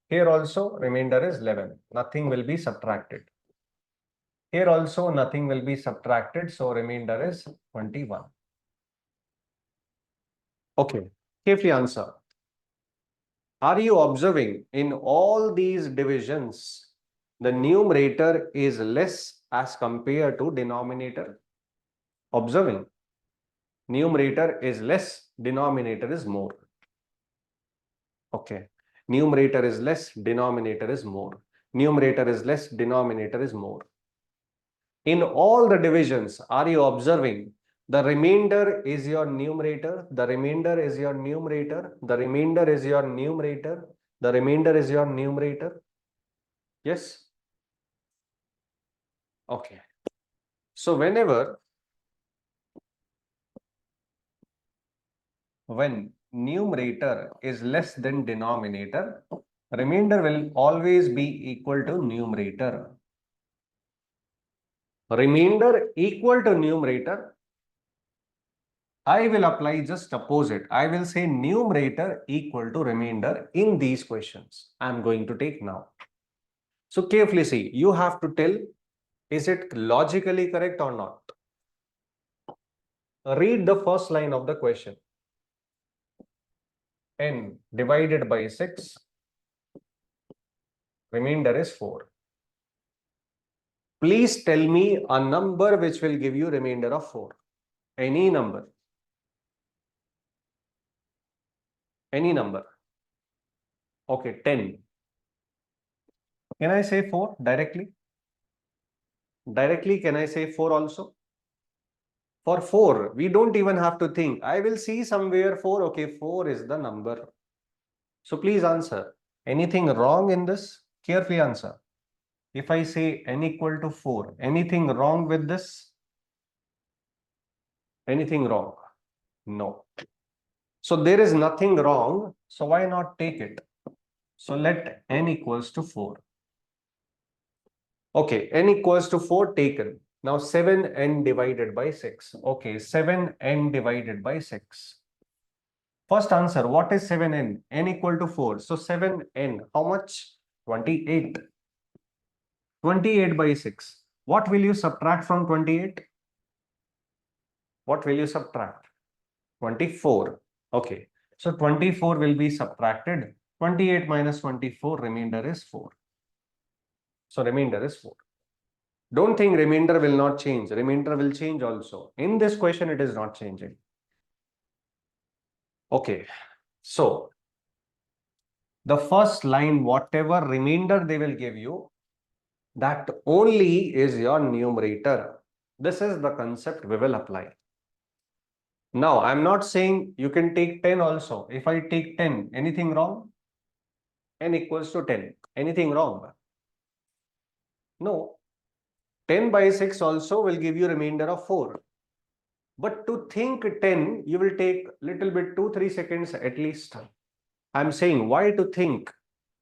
Here also, remainder is 11. Nothing will be subtracted. Here also, nothing will be subtracted. So remainder is 21. Okay. Carefully answer. Are you observing in all these divisions, the numerator is less as compared to denominator? Observing. Numerator is less, denominator is more. Okay. Numerator is less, denominator is more. Numerator is less, denominator is more. In all the divisions, are you observing the remainder is your numerator, the remainder is your numerator, the remainder is your numerator, the remainder is your numerator? Yes? Okay. So when numerator is less than denominator, remainder will always be equal to numerator. Remainder equal to numerator, I will apply just opposite. I will say numerator equal to remainder in these questions I am going to take now. So carefully see, you have to tell, is it logically correct or not? Read the first line of the question. N divided by 6, remainder is 4. Please tell me a number which will give you remainder of 4. Any number. Any number. Okay, 10. Can I say 4 directly? Directly, can I say 4 also? For 4, we don't even have to think. I will see somewhere 4. Okay, 4 is the number. So please answer. Anything wrong in this? Carefully answer. If I say n equal to 4, anything wrong with this? Anything wrong? No. So there is nothing wrong. So why not take it? So let n equals to 4. Okay, n equals to 4 taken. Now 7n divided by 6. Okay, 7n divided by 6. First answer, what is 7n? N equal to 4. So 7n, how much? 28. 28 by 6. What will you subtract from 28? What will you subtract? 24. Okay. So 24 will be subtracted. 28 minus 24, remainder is 4. So remainder is 4. Don't think remainder will not change. Remainder will change also. In this question, it is not changing. Okay. So the first line, whatever remainder they will give you, that only is your numerator. This is the concept we will apply. Now, I'm not saying you can take 10 also. If I take 10, anything wrong? N equals to 10. Anything wrong? No. 10 by 6 also will give you remainder of 4. But to think 10, you will take little bit 2-3 seconds at least. I'm saying why to think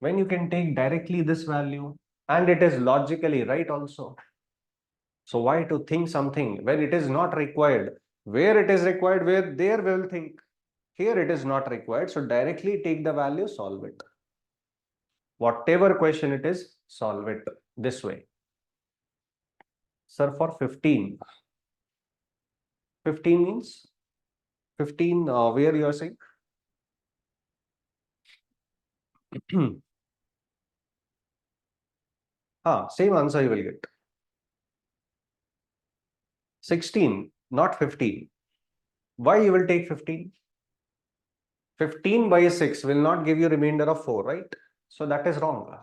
when you can take directly this value and it is logically right also. So why to think something when it is not required? Where it is required, where there we will think. Here it is not required. So directly take the value, solve it. Whatever question it is, solve it this way. Sir, for 15. 15 means 15 where you are saying? Same answer you will get. 16, not 15. Why you will take 15? 15 by 6 will not give you remainder of 4, right? So that is wrong.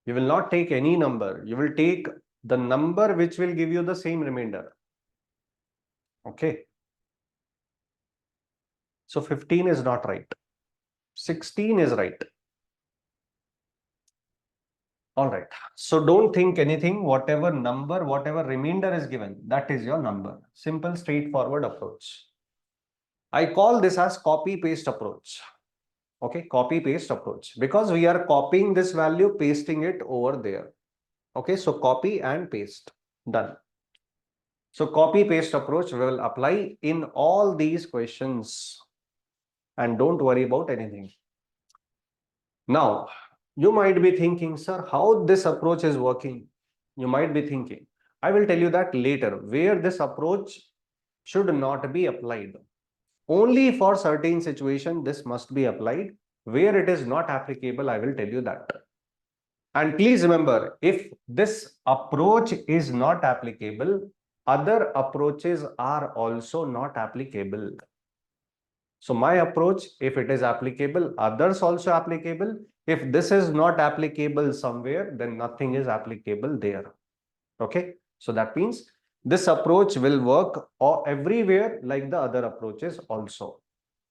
You will not take any number. You will take the number which will give you the same remainder. Okay. So 15 is not right. 16 is right. All right. So don't think anything. Whatever number, whatever remainder is given, that is your number. Simple, straightforward approach. I call this as copy paste approach. Okay, copy paste approach, because we are copying this value, pasting it over there. Okay, so copy and paste, done. So copy paste approach we will apply in all these questions, and don't worry about anything. Now you might be thinking, sir, how this approach is working? You might be thinking. I will tell you that later, where this approach should not be applied. Only for certain situation this must be applied. Where it is not applicable, I will tell you that. And please remember, if this approach is not applicable, other approaches are also not applicable. So my approach, if it is applicable, others also applicable. If this is not applicable somewhere, then nothing is applicable there. Okay. So that means this approach will work everywhere like the other approaches also.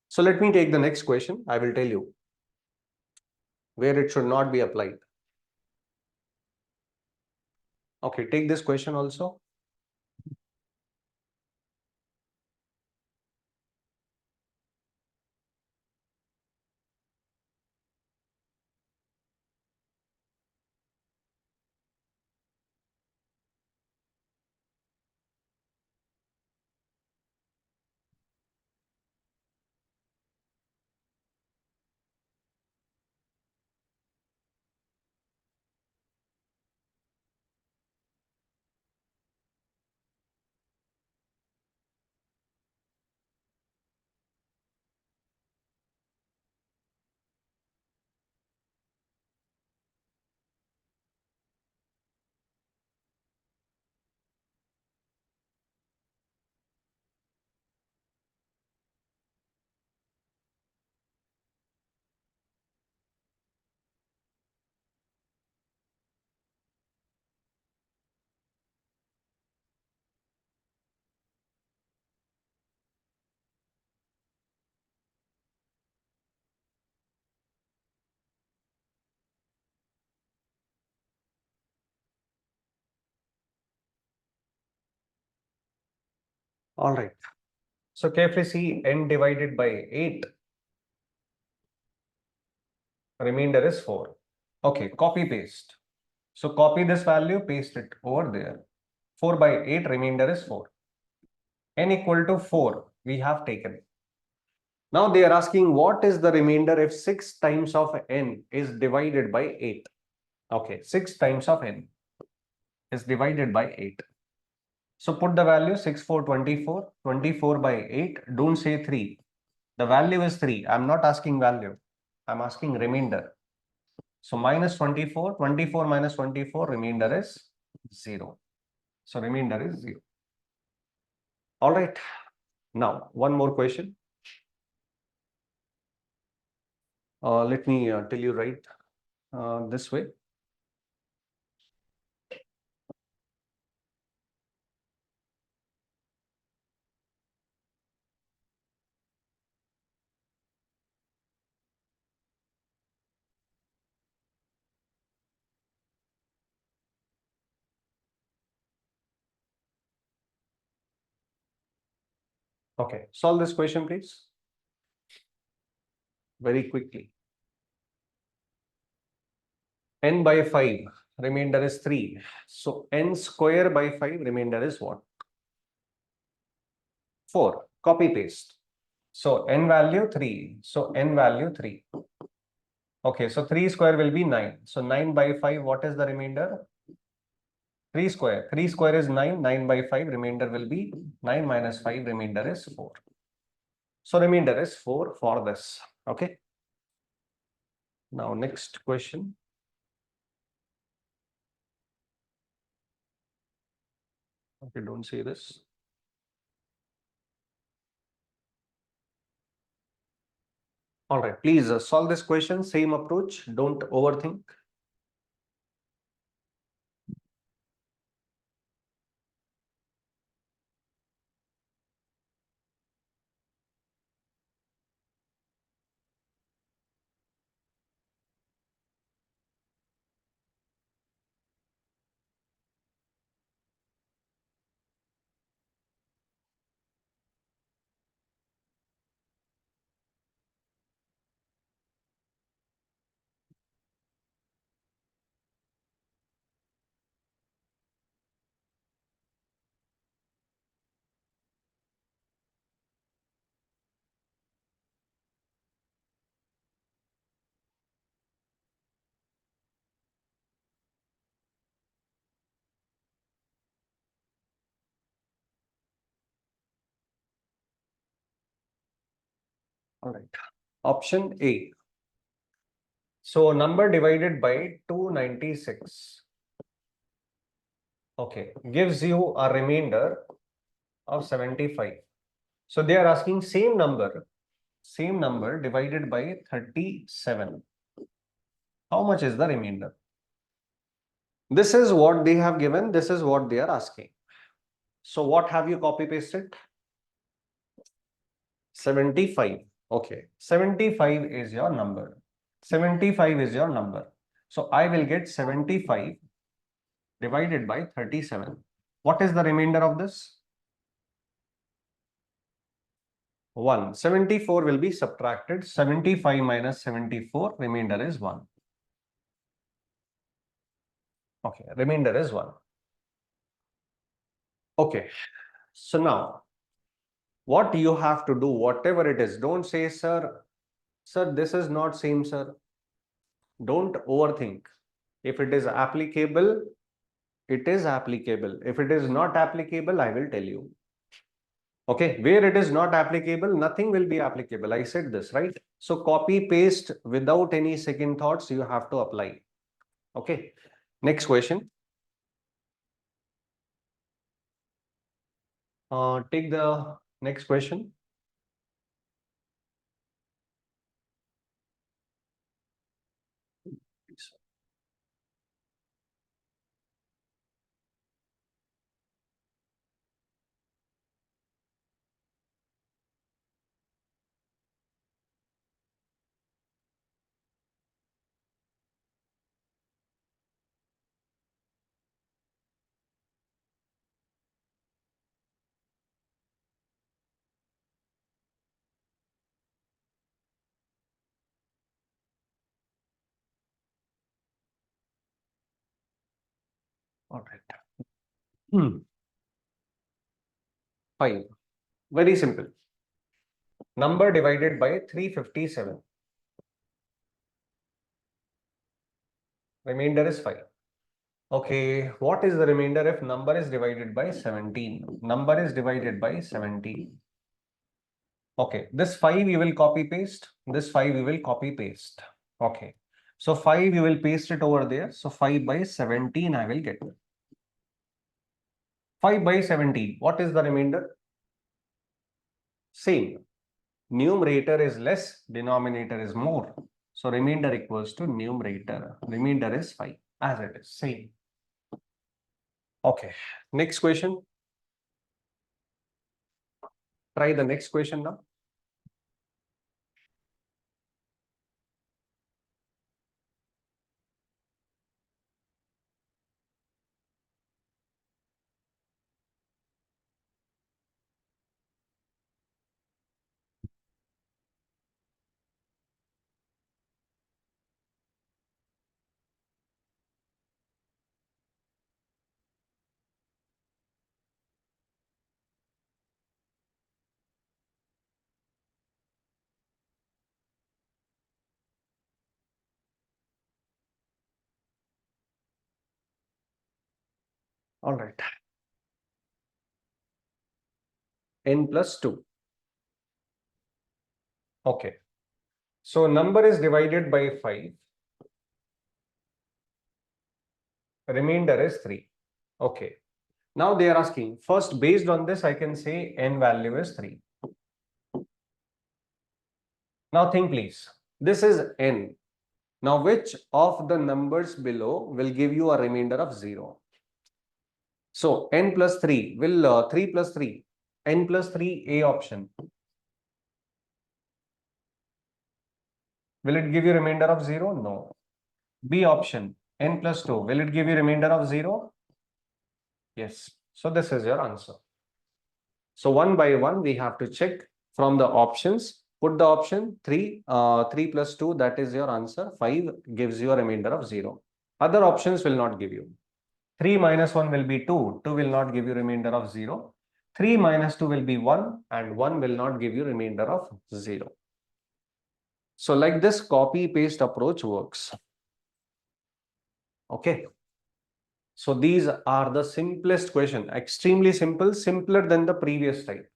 So let me take the next question. I will tell you where it should not be applied. Okay, take this question also. All right. So carefully see n divided by 8. Remainder is 4. Okay, copy paste. So copy this value, paste it over there. 4 by 8, remainder is 4. N equal to 4 we have taken. Now they are asking what is the remainder if 6 times of n is divided by 8. Okay, 6 times of n is divided by 8. So put the value 6, 4, 24. 24 by 8. Don't say 3. The value is 3. I'm not asking value. I'm asking remainder. So minus 24. 24 minus 24. Remainder is 0. So remainder is 0. All right. Now, one more question. Let me tell you right this way. Okay, solve this question, please. Very quickly. n by 5, remainder is 3. So n square by 5, remainder is what? 4. Copy paste. So n value 3. So n value 3. Okay, so 3 square will be 9. So 9 by 5, what is the remainder? 3 square. 3 square is 9. 9 by 5, remainder will be 9 minus 5, remainder is 4. So remainder is 4 for this. Okay. Now next question. Okay, don't say this. All right, please solve this question. Same approach. Don't overthink. All right. Option A. So number divided by 296. Okay, gives you a remainder of 75. So they are asking same number divided by 37. How much is the remainder? This is what they have given. This is what they are asking. So what have you copy pasted? 75. Okay, 75 is your number. 75 is your number. So I will get 75 divided by 37. What is the remainder of this? 1. 74 will be subtracted. 75 minus 74, remainder is 1. Okay, remainder is 1. Okay, so now what you have to do, whatever it is, don't say, sir, this is not same, sir. Don't overthink. If it is applicable, it is applicable. If it is not applicable, I will tell you. Okay, where it is not applicable, nothing will be applicable. I said this, right? So copy paste without any second thoughts, you have to apply. Okay, next question. Take the next question. All right. 5. Very simple. Number divided by 357. Remainder is 5. Okay, what is the remainder if number is divided by 17? Number is divided by 17. Okay, this 5 you will copy paste. This 5 you will copy paste. Okay, so 5 you will paste it over there. So 5 by 17 I will get. 5 by 17. What is the remainder? Same. Numerator is less, denominator is more. So remainder equals to numerator. Remainder is 5 as it is. Same. Okay, next question. Try the next question now. All right. N plus 2. Okay. So number is divided by 5. Remainder is 3. Okay. Now they are asking, first based on this, I can say n value is 3. Now think please. This is n. Now which of the numbers below will give you a remainder of 0? So n plus 3 will 3 plus 3. N plus 3 A option. Will it give you remainder of 0? No. B option. N plus 2. Will it give you remainder of 0? Yes. So this is your answer. So one by one, we have to check from the options. Put the option 3, 3 plus 2, that is your answer. 5 gives you a remainder of 0. Other options will not give you. 3 minus 1 will be 2. 2 will not give you remainder of 0. 3 minus 2 will be 1 and 1 will not give you remainder of 0. So like this copy paste approach works. Okay. So these are the simplest question, extremely simple, simpler than the previous type.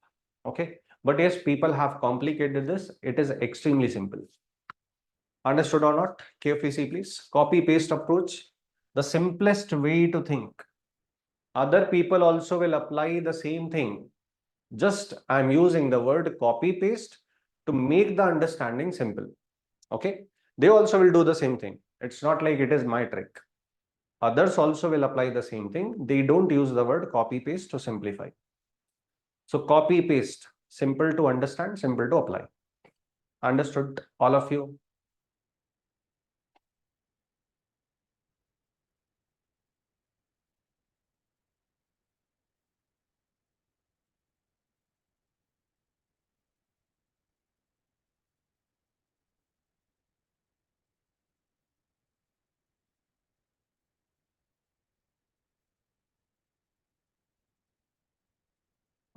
Okay. But yes, people have complicated this. It is extremely simple. Understood or not? KFC, please. Copy paste approach, the simplest way to think. Other people also will apply the same thing. Just I'm using the word copy paste to make the understanding simple. Okay. They also will do the same thing. It's not like it is my trick. Others also will apply the same thing. They don't use the word copy paste to simplify. So copy paste, simple to understand, simple to apply. Understood, all of you?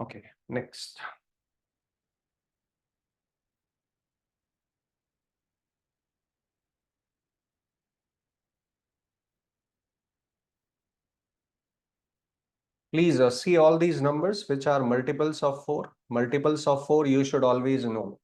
Okay, next. Please see all these numbers which are multiples of 4. Multiples of 4 you should always know.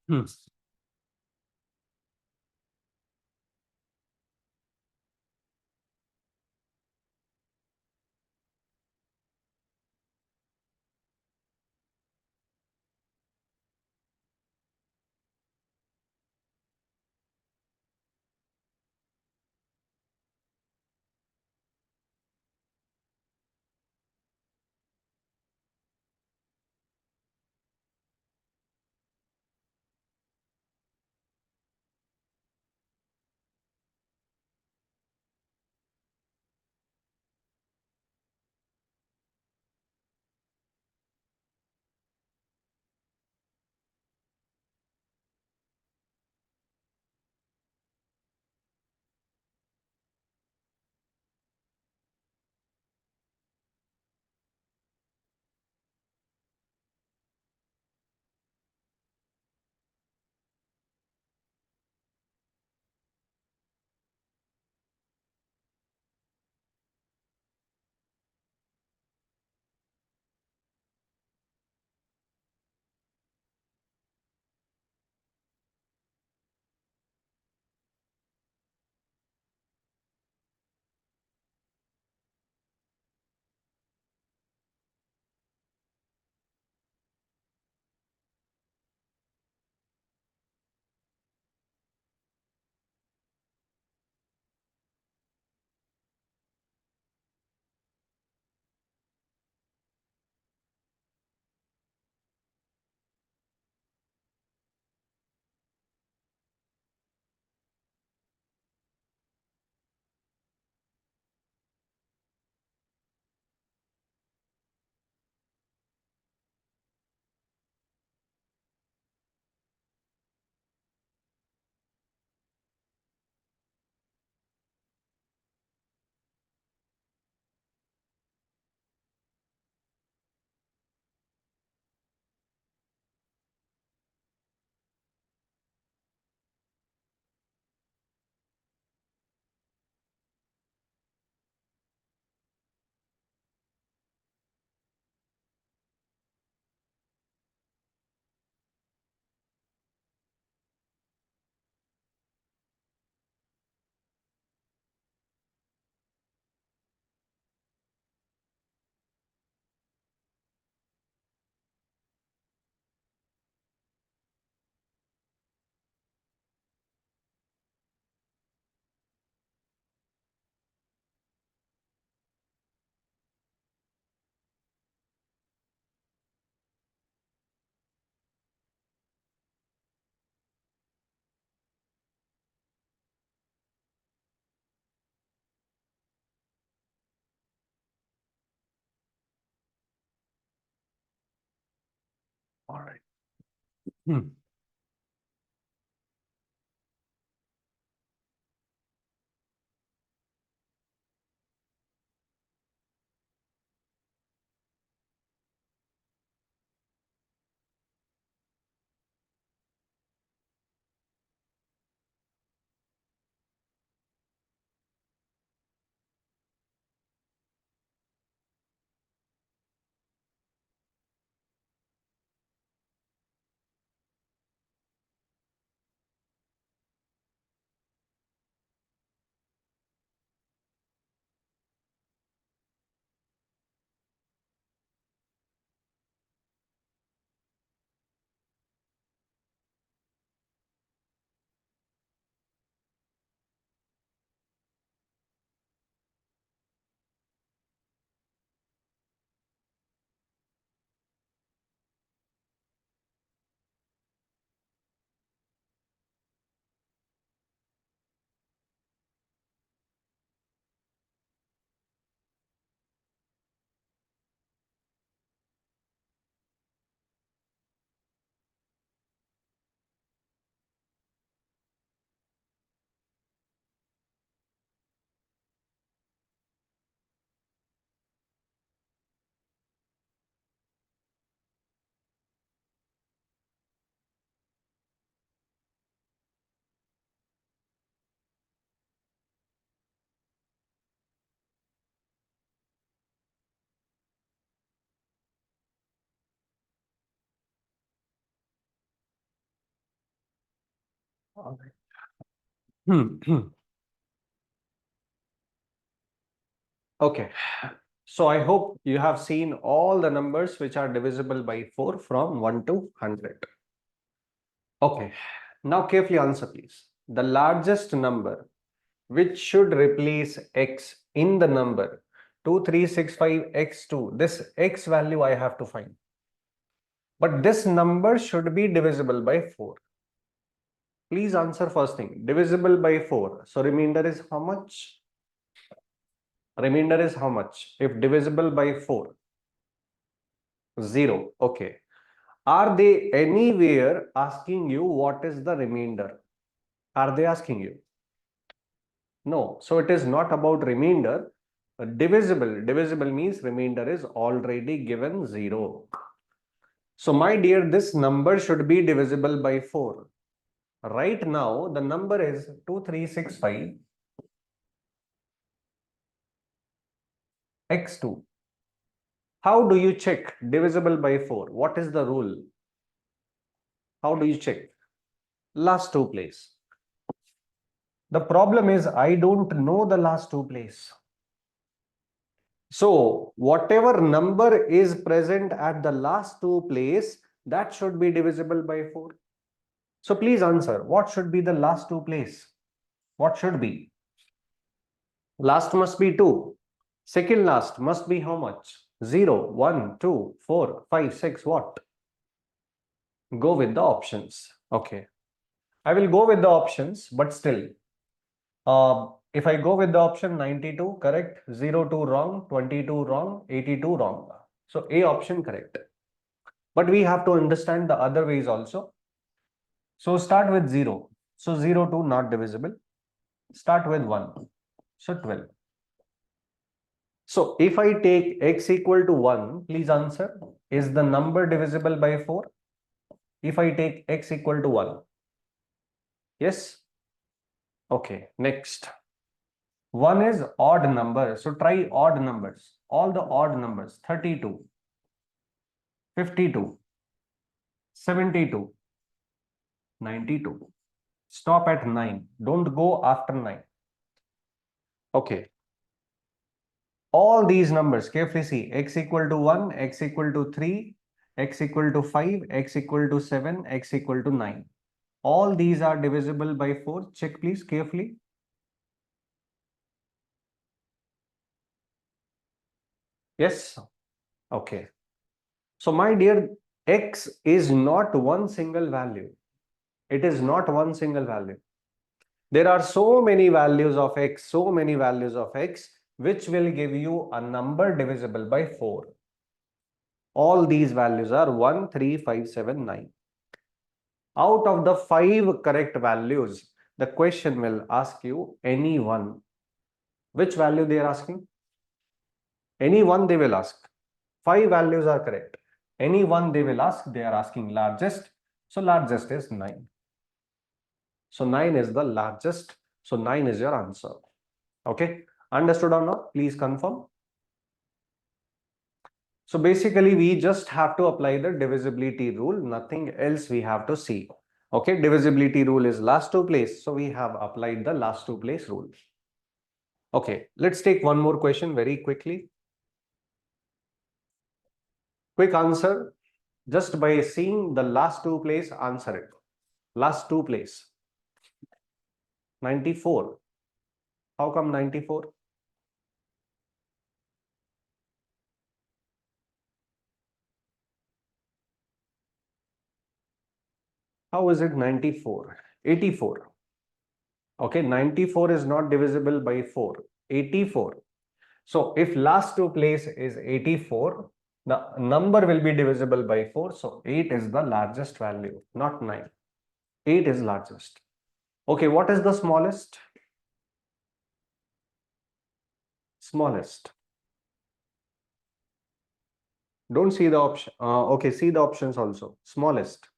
Hmm. Hmm. All right. Okay. So I hope you have seen all the numbers which are divisible by 4 from 1 to 100. Okay. Now carefully answer please. The largest number which should replace x in the number 2365x2. This x value I have to find. But this number should be divisible by 4. Please answer first thing. Divisible by 4. So remainder is how much? Remainder is how much? If divisible by 4. 0. Okay. Are they anywhere asking you what is the remainder? Are they asking you? No. So it is not about remainder. Divisible. Divisible means remainder is already given 0. So my dear, this number should be divisible by 4. Right now, the number is 2365 x2. How do you check divisible by 4? What is the rule? How do you check? Last two place. The problem is I don't know the last two place. So whatever number is present at the last two place, that should be divisible by 4. So please answer, what should be the last two place? What should be? Last must be 2. Second last must be how much? 0, 1, 2, 4, 5, 6. What? Go with the options. Okay. I will go with the options, but still. If I go with the option 92, correct, 02 wrong, 22 wrong, 82 wrong. So A option correct. But we have to understand the other ways also. So start with 0. So 02 not divisible. Start with 1. So 12. So if I take x equal to 1, please answer, is the number divisible by 4? If I take x equal to 1. Yes? Okay, next. 1 is odd number. So try odd numbers. All the odd numbers. 32, 52, 72, 92. Stop at 9. Don't go after 9. Okay. All these numbers, carefully see, x equal to 1, x equal to 3, x equal to 5, x equal to 7, x equal to 9. All these are divisible by 4. Check please carefully. Yes? Okay. So my dear, x is not one single value. It is not one single value. There are so many values of x, which will give you a number divisible by 4. All these values are 1, 3, 5, 7, 9. Out of the 5 correct values, the question will ask you any one. Which value they are asking? Any one they will ask. 5 values are correct. Any one they will ask, they are asking largest. So largest is 9. So 9 is the largest. So 9 is your answer. Okay. Understood or not? Please confirm. So basically we just have to apply the divisibility rule. Nothing else we have to see. Okay. Divisibility rule is last two place. So we have applied the last two place rule. Okay. Let's take one more question very quickly. Quick answer. Just by seeing the last two place, answer it. Last two place. 94. How come 94? How is it 94? 84. Okay, 94 is not divisible by 4. 84. So if last two place is 84, the number will be divisible by 4. So 8 is the largest value, not 9. 8 is largest. Okay, what is the smallest? Smallest. Don't see the option. Okay, see the options also. Smallest.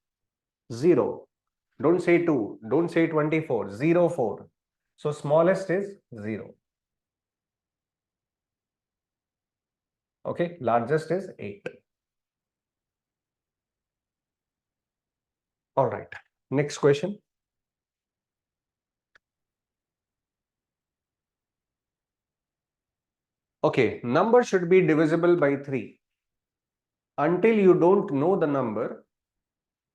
0. Don't say 2. Don't say 24. 0, 4. So smallest is 0. Okay, largest is 8. All right. Next question. Okay, number should be divisible by 3. Until you don't know the number,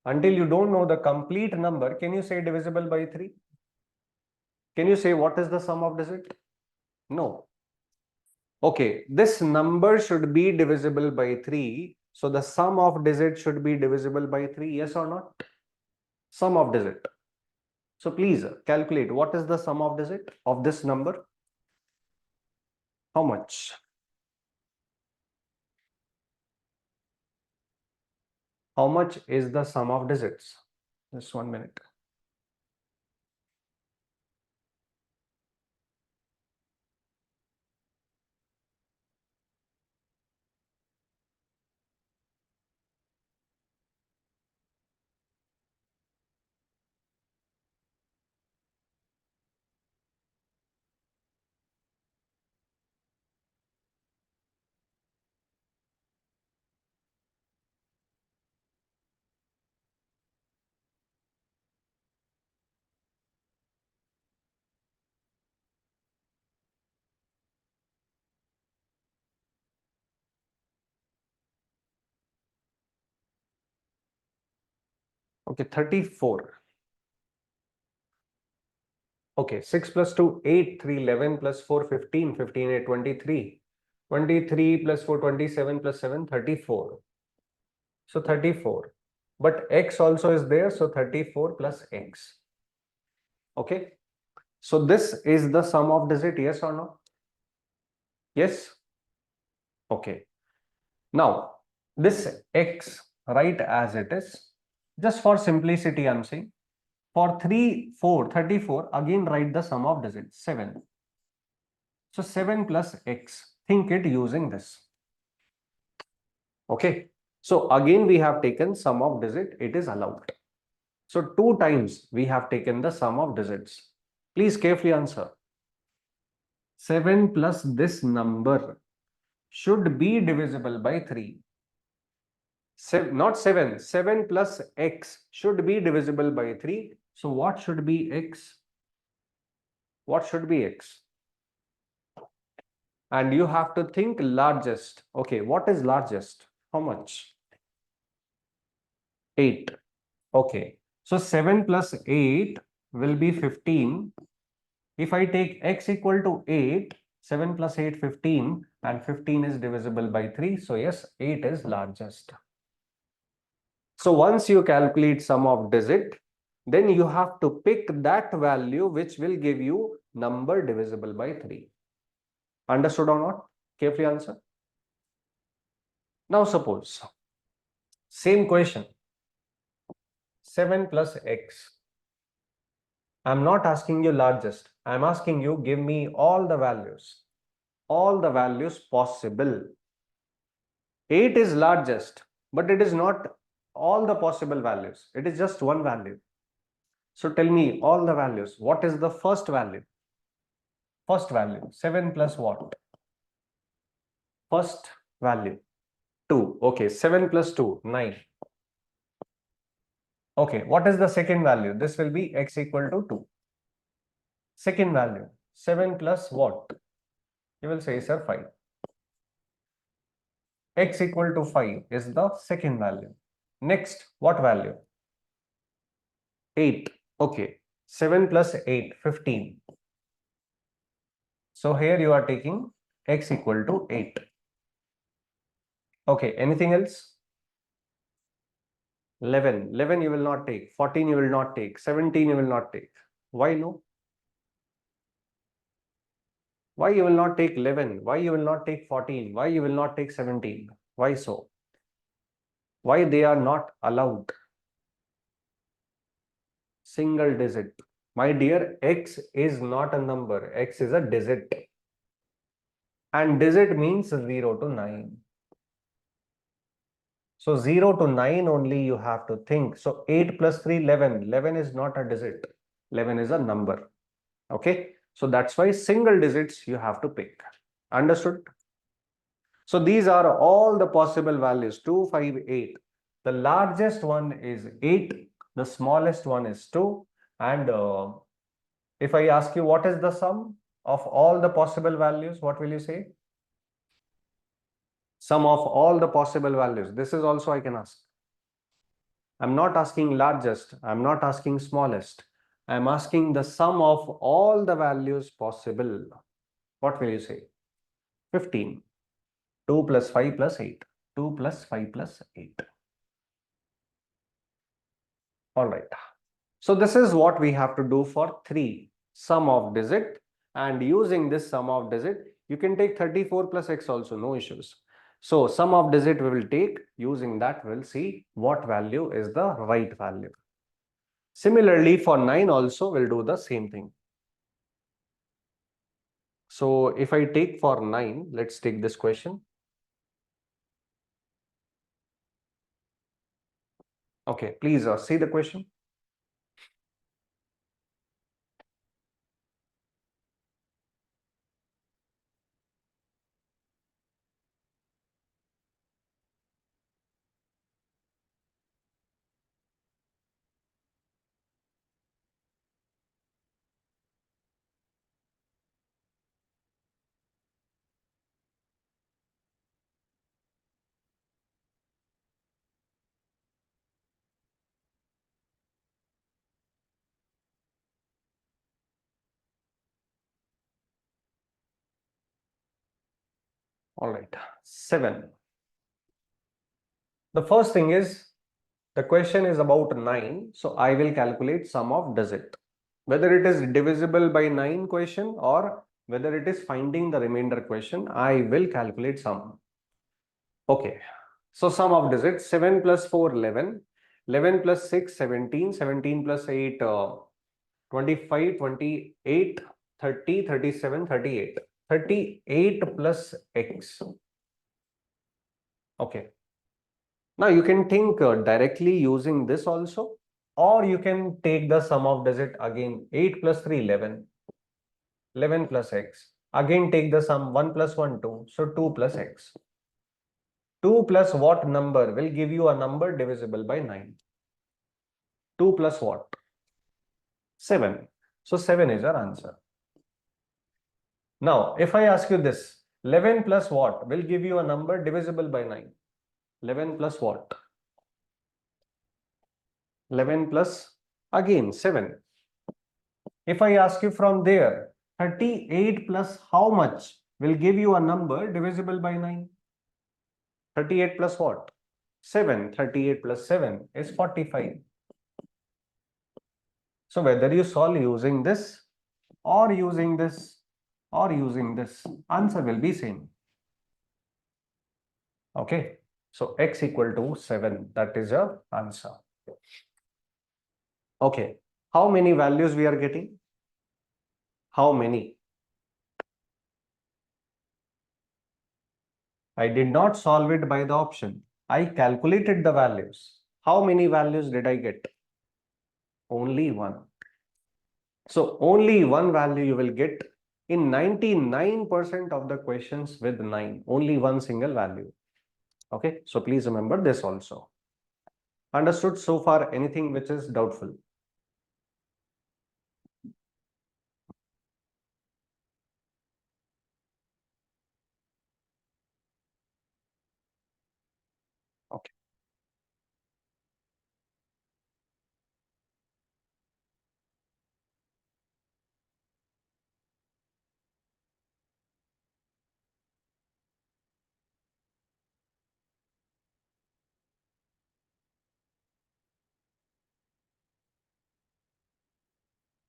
until you don't know the complete number, can you say divisible by 3? Can you say what is the sum of digit? No. Okay, this number should be divisible by 3. So the sum of digit should be divisible by 3, yes or not? Sum of digit. So please calculate what is the sum of digit of this number? How much? How much is the sum of digits? Just 1 minute. Okay, 34. Okay, 6 plus 2, 8, 3, 11 plus 4, 15, 15, 8, 23. 23 plus 4, 27 plus 7, 34. So 34. But x also is there, so 34 plus x. Okay. So this is the sum of digit, yes or no? Yes. Okay. Now, this x, write as it is. Just for simplicity, I'm saying. For 3, 4, 34, again write the sum of digits, 7. So 7 plus x, think it using this. Okay. So again we have taken sum of digit, it is allowed. So 2 times we have taken the sum of digits. Please carefully answer. 7 plus this number should be divisible by 3. Not 7. 7 plus x should be divisible by 3. So what should be x? What should be x? And you have to think largest. Okay, what is largest? How much? 8. Okay. So 7 plus 8 will be 15. If I take x equal to 8, 7 plus 8, 15, and 15 is divisible by 3. So yes, 8 is largest. So once you calculate sum of digit, then you have to pick that value which will give you number divisible by 3. Understood or not? Carefully answer. Now suppose, same question. 7 plus x. I'm not asking you largest. I'm asking you give me all the values possible. 8 is largest, but it is not all the possible values. It is just one value. So tell me all the values. What is the first value? First value, 7 plus what? First value, 2. Okay, 7 plus 2, 9. Okay, what is the second value? This will be x equal to 2. Second value, 7 plus what? You will say, sir, 5. X equal to 5 is the second value. Next, what value? 8. Okay, 7 plus 8, 15. So here you are taking x equal to 8. Okay, anything else? 11. 11 you will not take. 14 you will not take. 17 you will not take. Why no? Why you will not take 11? Why you will not take 14? Why you will not take 17? Why so? Why they are not allowed? Single digit. My dear, x is not a number. X is a digit. And digit means 0 to 9. So 0 to 9 only you have to think. So 8 plus 3, 11. 11 is not a digit. 11 is a number. Okay. So that's why single digits you have to pick. Understood? So these are all the possible values, 2, 5, 8. The largest one is 8. The smallest one is 2. And if I ask you what is the sum of all the possible values, what will you say? Sum of all the possible values. This is also I can ask. I'm not asking largest. I'm not asking smallest. I'm asking the sum of all the values possible. What will you say? 15. 2 plus 5 plus 8. 2 plus 5 plus 8. All right. So this is what we have to do for 3. Sum of digit. And using this sum of digit, you can take 34 plus x also, no issues. So sum of digit we will take. Using that, we'll see what value is the right value. Similarly, for 9 also, we'll do the same thing. So if I take for 9, let's take this question. Okay, please see the question. All right, 7. The first thing is, the question is about 9. So I will calculate sum of digit. Whether it is divisible by 9 question or whether it is finding the remainder question, I will calculate sum. Okay. So sum of digits, 7 plus 4, 11. 11 plus 6, 17. 17 plus 8, 25, 28, 30, 37, 38. 38 plus x. Okay. Now you can think directly using this also, or you can take the sum of digit again. 8 plus 3, 11. 11 plus x. Again take the sum, 1 plus 1, 2. So 2 plus x. 2 plus what number will give you a number divisible by 9? 2 plus what? 7. So 7 is our answer. Now, if I ask you this, 11 plus what will give you a number divisible by 9? 11 plus what? 11 plus again 7. If I ask you from there, 38 plus how much will give you a number divisible by 9? 38 plus what? 7. 38 plus 7 is 45. So whether you solve using this or using this or using this, answer will be same. Okay. So x equal to 7. That is your answer. Okay. How many values we are getting? How many? I did not solve it by the option. I calculated the values. How many values did I get? Only one. So only one value you will get in 99% of the questions with 9. Only one single value. Okay. So please remember this also. Understood so far? Anything which is doubtful? Okay.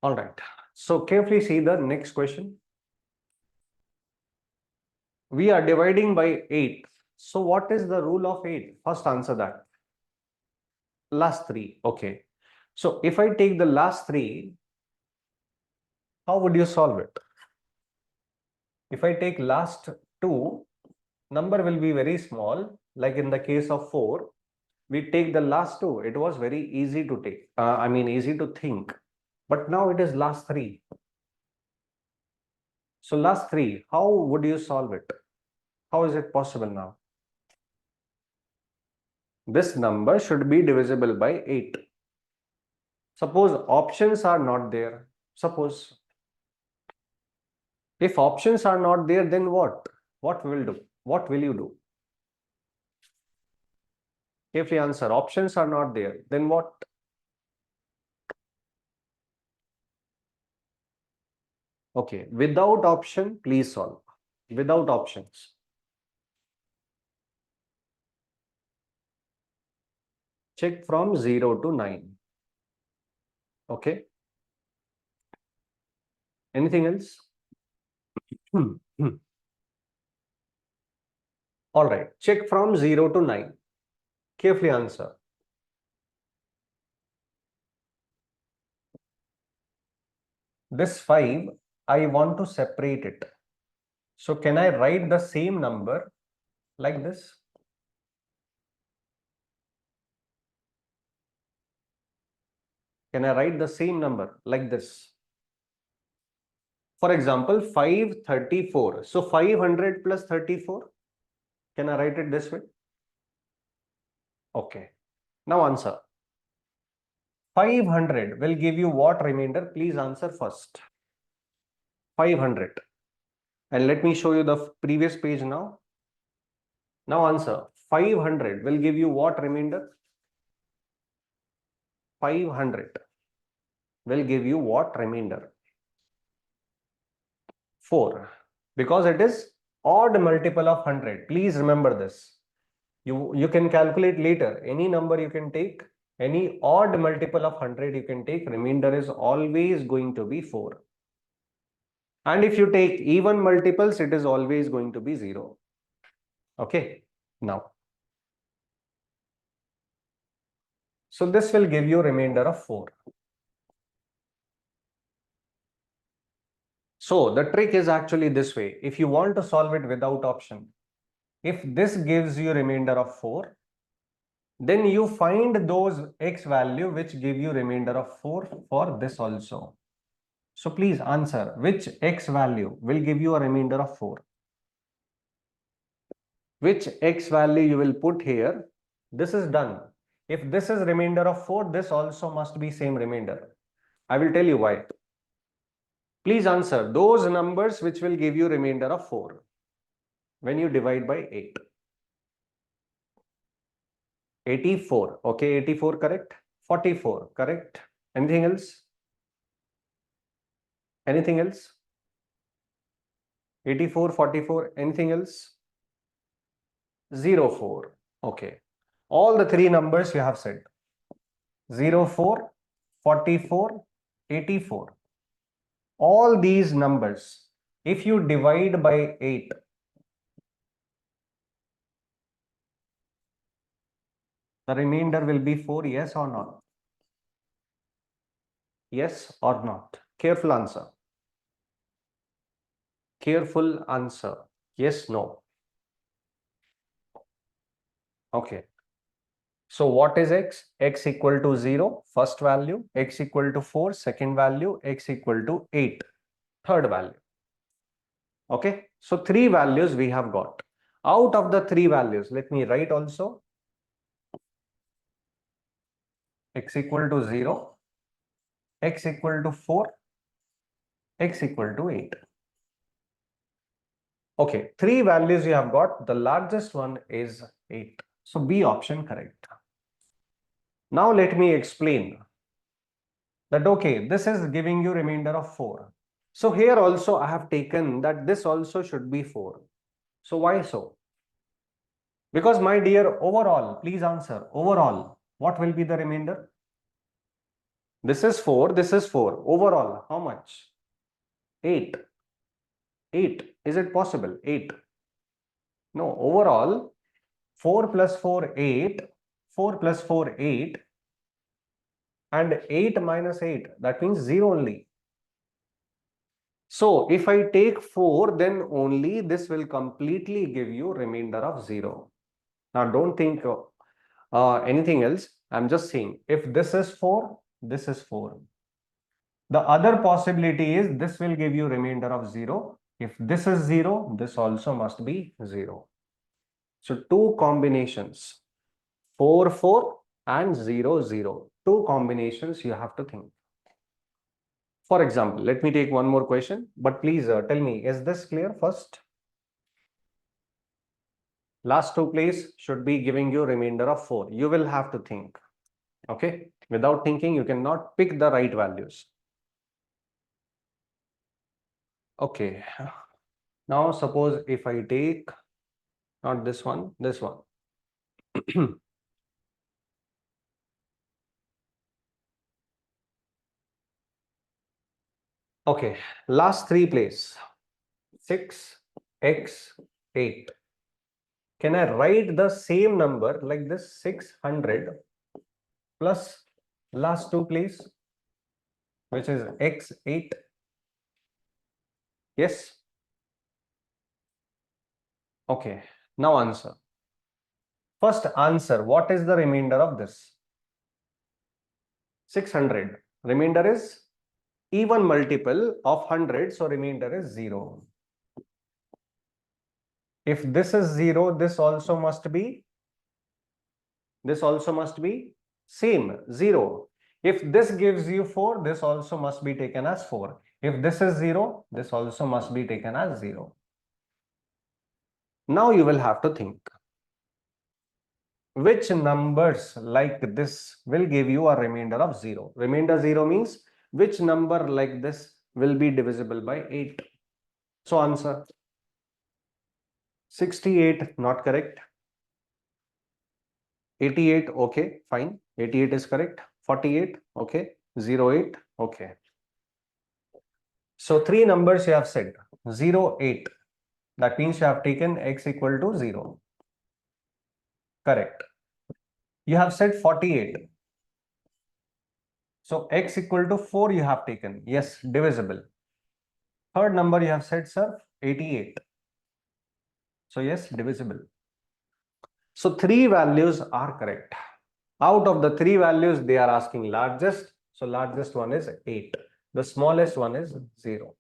All right. So carefully see the next question. We are dividing by 8. So what is the rule of 8? First answer that. Last 3. Okay. So if I take the last 3, how would you solve it? If I take last 2, number will be very small. Like in the case of 4, we take the last 2. It was very easy to take. Easy to think. But now it is last 3. So last 3, how would you solve it? How is it possible now? This number should be divisible by 8. Suppose options are not there. Suppose if options are not there, then what? What will do? What will you do? If the answer options are not there, then what? Okay, without option, please solve. Without options. Check from 0 to 9. Okay. Anything else? Hmm. Hmm. All right. Check from 0 to 9. Carefully answer. This 5, I want to separate it. So can I write the same number like this? Can I write the same number like this? For example, 534. So 500 plus 34. Can I write it this way? Okay. Now answer. 500 will give you what remainder? Please answer first. 500. And let me show you the previous page now. Now answer. 500 will give you what remainder? 500 will give you what remainder? 4. Because it is odd multiple of 100. Please remember this. You can calculate later. Any number you can take, any odd multiple of 100 you can take, remainder is always going to be 4. And if you take even multiples, it is always going to be 0. Okay. Now, so this will give you remainder of 4. So the trick is actually this way. If you want to solve it without option, if this gives you remainder of 4, then you find those x value which give you remainder of 4 for this also. So please answer, which x value will give you a remainder of 4? Which x value you will put here? This is done. If this is remainder of 4, this also must be same remainder. I will tell you why. Please answer those numbers which will give you remainder of 4 when you divide by 8. 84. Okay, 84 correct. 44 correct. Anything else? Anything else? 84, 44. Anything else? 04. Okay. All the three numbers you have said. 04, 44, 84. All these numbers, if you divide by 8, the remainder will be 4, yes or not? Yes or not? Careful answer. Careful answer. Yes, no. Okay. So what is x? X equal to 0, first value, x equal to 4, second value, x equal to 8, third value. Okay. So three values we have got. Out of the three values, let me write also x equal to 0, x equal to 4, x equal to 8. Okay, three values you have got. The largest one is 8. So B option correct. Now let me explain that, okay, this is giving you remainder of 4. So here also I have taken that this also should be 4. So why so? Because my dear, overall, please answer, overall, what will be the remainder? This is 4, this is 4. Overall, how much? 8. 8. Is it possible? 8. No, overall, 4 plus 4, 8. 4 plus 4, 8. And 8 minus 8, that means 0 only. So if I take 4, then only this will completely give you remainder of 0. Now don't think anything else. I'm just saying, if this is 4, this is 4. The other possibility is this will give you remainder of 0. If this is 0, this also must be 0. So two combinations, 4, 4 and 0, 0. Two combinations you have to think. For example, let me take one more question, but please tell me, is this clear first? Last two place should be giving you remainder of 4. You will have to think. Okay. Without thinking, you cannot pick the right values. Okay. Now suppose if I take not this one, this one. Okay. Last three place. 6, x, 8. Can I write the same number like this 600 plus last two place, which is x, 8? Yes. Okay. Now answer. First answer, what is the remainder of this? 600. Remainder is even multiple of 100, so remainder is 0. If this is 0, this also must be same 0. If this gives you 4, this also must be taken as 4. If this is 0, this also must be taken as 0. Now you will have to think, which numbers like this will give you a remainder of 0? Remainder 0 means which number like this will be divisible by 8? So answer 68, not correct. 88, okay, fine. 88 is correct. 48, okay. 08, okay. So three numbers you have said 0, 8. That means you have taken x equal to 0. Correct. You have said 48. So x equal to 4 you have taken. Yes, divisible. Third number you have said, sir, 88. So yes, divisible. So three values are correct. Out of the three values, they are asking largest. So largest one is 8. The smallest one is 0.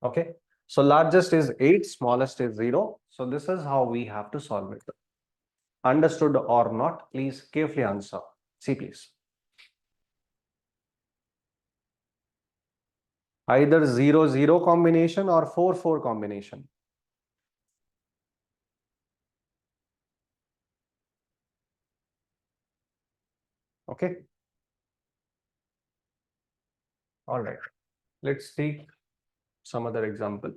Okay. So largest is 8, smallest is 0. So this is how we have to solve it. Understood or not? Please carefully answer. See, please. Either 0, 0 combination or 4, 4 combination. Okay. All right. Let's take some other example.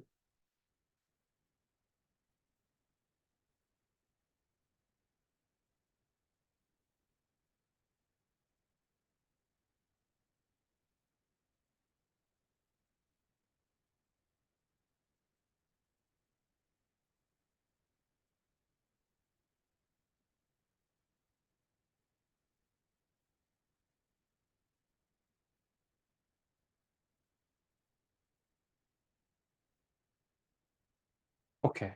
Okay.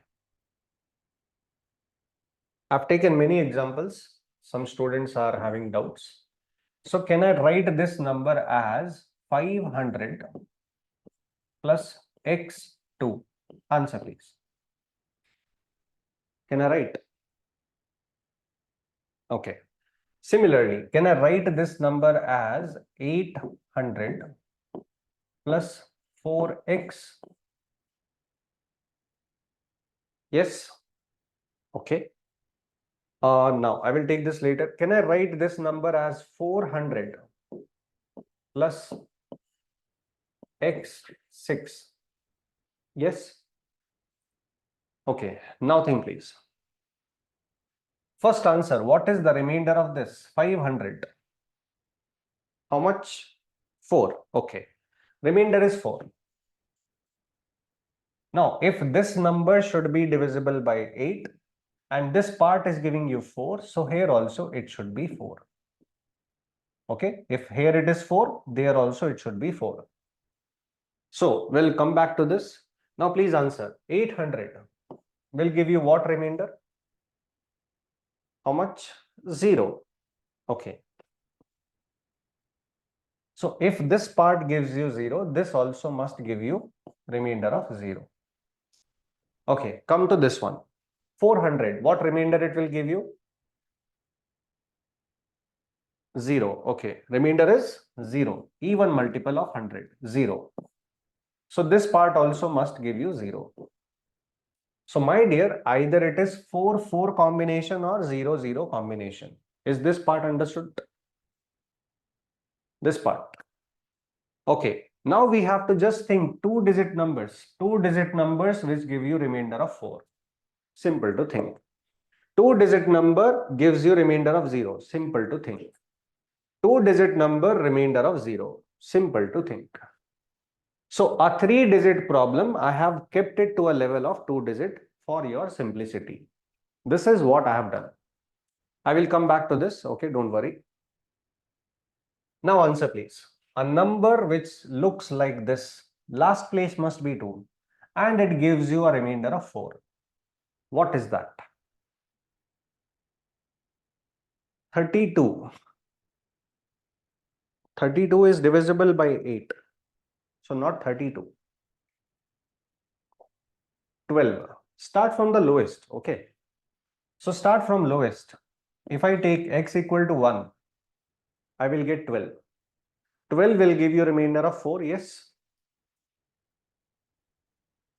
I've taken many examples. Some students are having doubts. So can I write this number as 500 plus x2? Answer please. Can I write? Okay. Similarly, can I write this number as 800 plus 4x? Yes. Okay. Now I will take this later. Can I write this number as 400 plus x6? Yes. Okay. Now think please. First answer, what is the remainder of this? 500. How much? 4. Okay. Remainder is 4. Now, if this number should be divisible by 8 and this part is giving you 4, so here also it should be 4. Okay. If here it is 4, there also it should be 4. So, we'll come back to this. Now, please answer. 800 will give you what remainder? How much? 0. Okay. So if this part gives you 0, this also must give you remainder of 0. Okay, come to this one. 400, what remainder it will give you? 0. Okay, remainder is 0. Even multiple of 100, 0. So this part also must give you 0. So my dear, either it is 4-4 combination or 0-0 combination. Is this part understood? This part. Okay, now we have to just think two-digit numbers which give you remainder of 4. Simple to think. Two-digit number gives you remainder of 0. Simple to think. Two-digit number remainder of 0. Simple to think. So a three-digit problem, I have kept it to a level of two-digit for your simplicity. This is what I have done. I will come back to this. Okay, don't worry. Now answer please. A number which looks like this, last place must be 2 and it gives you a remainder of 4. What is that? 32. 32 is divisible by 8. So not 32. 12. Start from the lowest. Okay. So start from lowest. If I take x equal to 1, I will get 12. 12 will give you remainder of 4. Yes.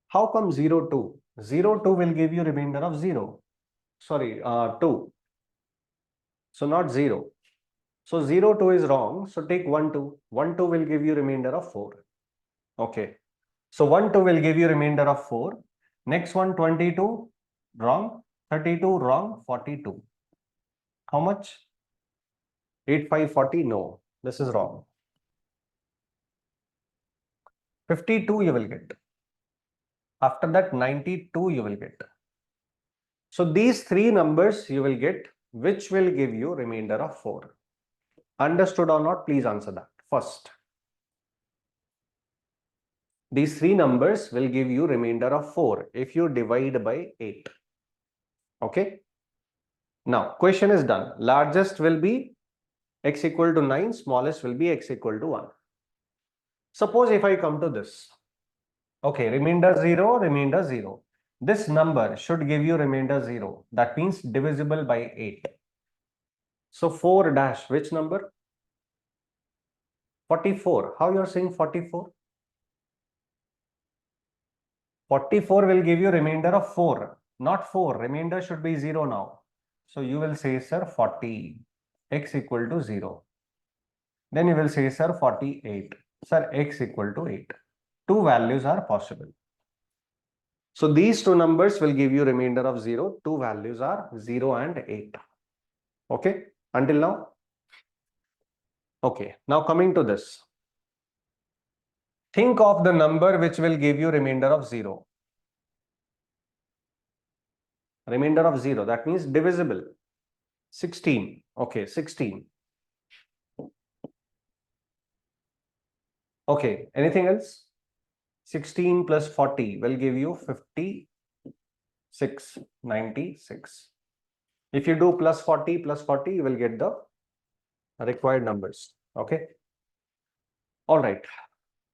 How come 0, 2? 0, 2 will give you remainder of 0. Sorry, 2. So not 0. So 0, 2 is wrong. So take 1, 2. 1, 2 will give you remainder of 4. Okay. So 1, 2 will give you remainder of 4. Next one, 22. Wrong. 32. Wrong. 42. How much? 8, 5, 40. No. This is wrong. 52 you will get. After that, 92 you will get. So these three numbers you will get, which will give you remainder of 4. Understood or not? Please answer that first. These three numbers will give you remainder of 4 if you divide by 8. Okay. Now, question is done. Largest will be x equal to 9, smallest will be x equal to 1. Suppose if I come to this. Okay, remainder 0, remainder 0. This number should give you remainder 0. That means divisible by 8. So 4 dash, which number? 44. How you are saying 44? 44 will give you remainder of 4, not 4. Remainder should be 0 now. So you will say, sir, 40, x equal to 0. Then you will say, sir, 48. Sir, x equal to 8. Two values are possible. So these two numbers will give you remainder of 0. Two values are 0 and 8. Okay, until now? Okay, now coming to this. Think of the number which will give you remainder of 0. Remainder of 0, that means divisible. 16. Okay, 16. Okay, anything else? 16 plus 40 will give you 52. 696. If you do plus 40, you will get the required numbers. Okay. All right.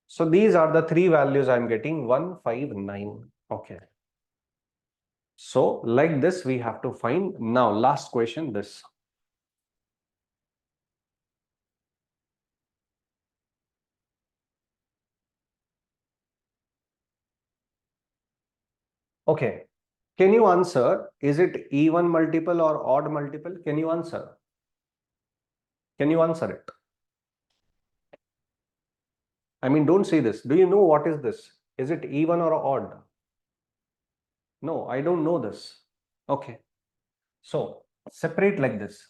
So these are the three values I'm getting 159. Okay. So like this, we have to find now last question this. Okay. Can you answer? Is it even multiple or odd multiple? Can you answer? Can you answer it? I mean, don't say this. Do you know what is this? Is it even or odd? No, I don't know this. Okay. So separate like this.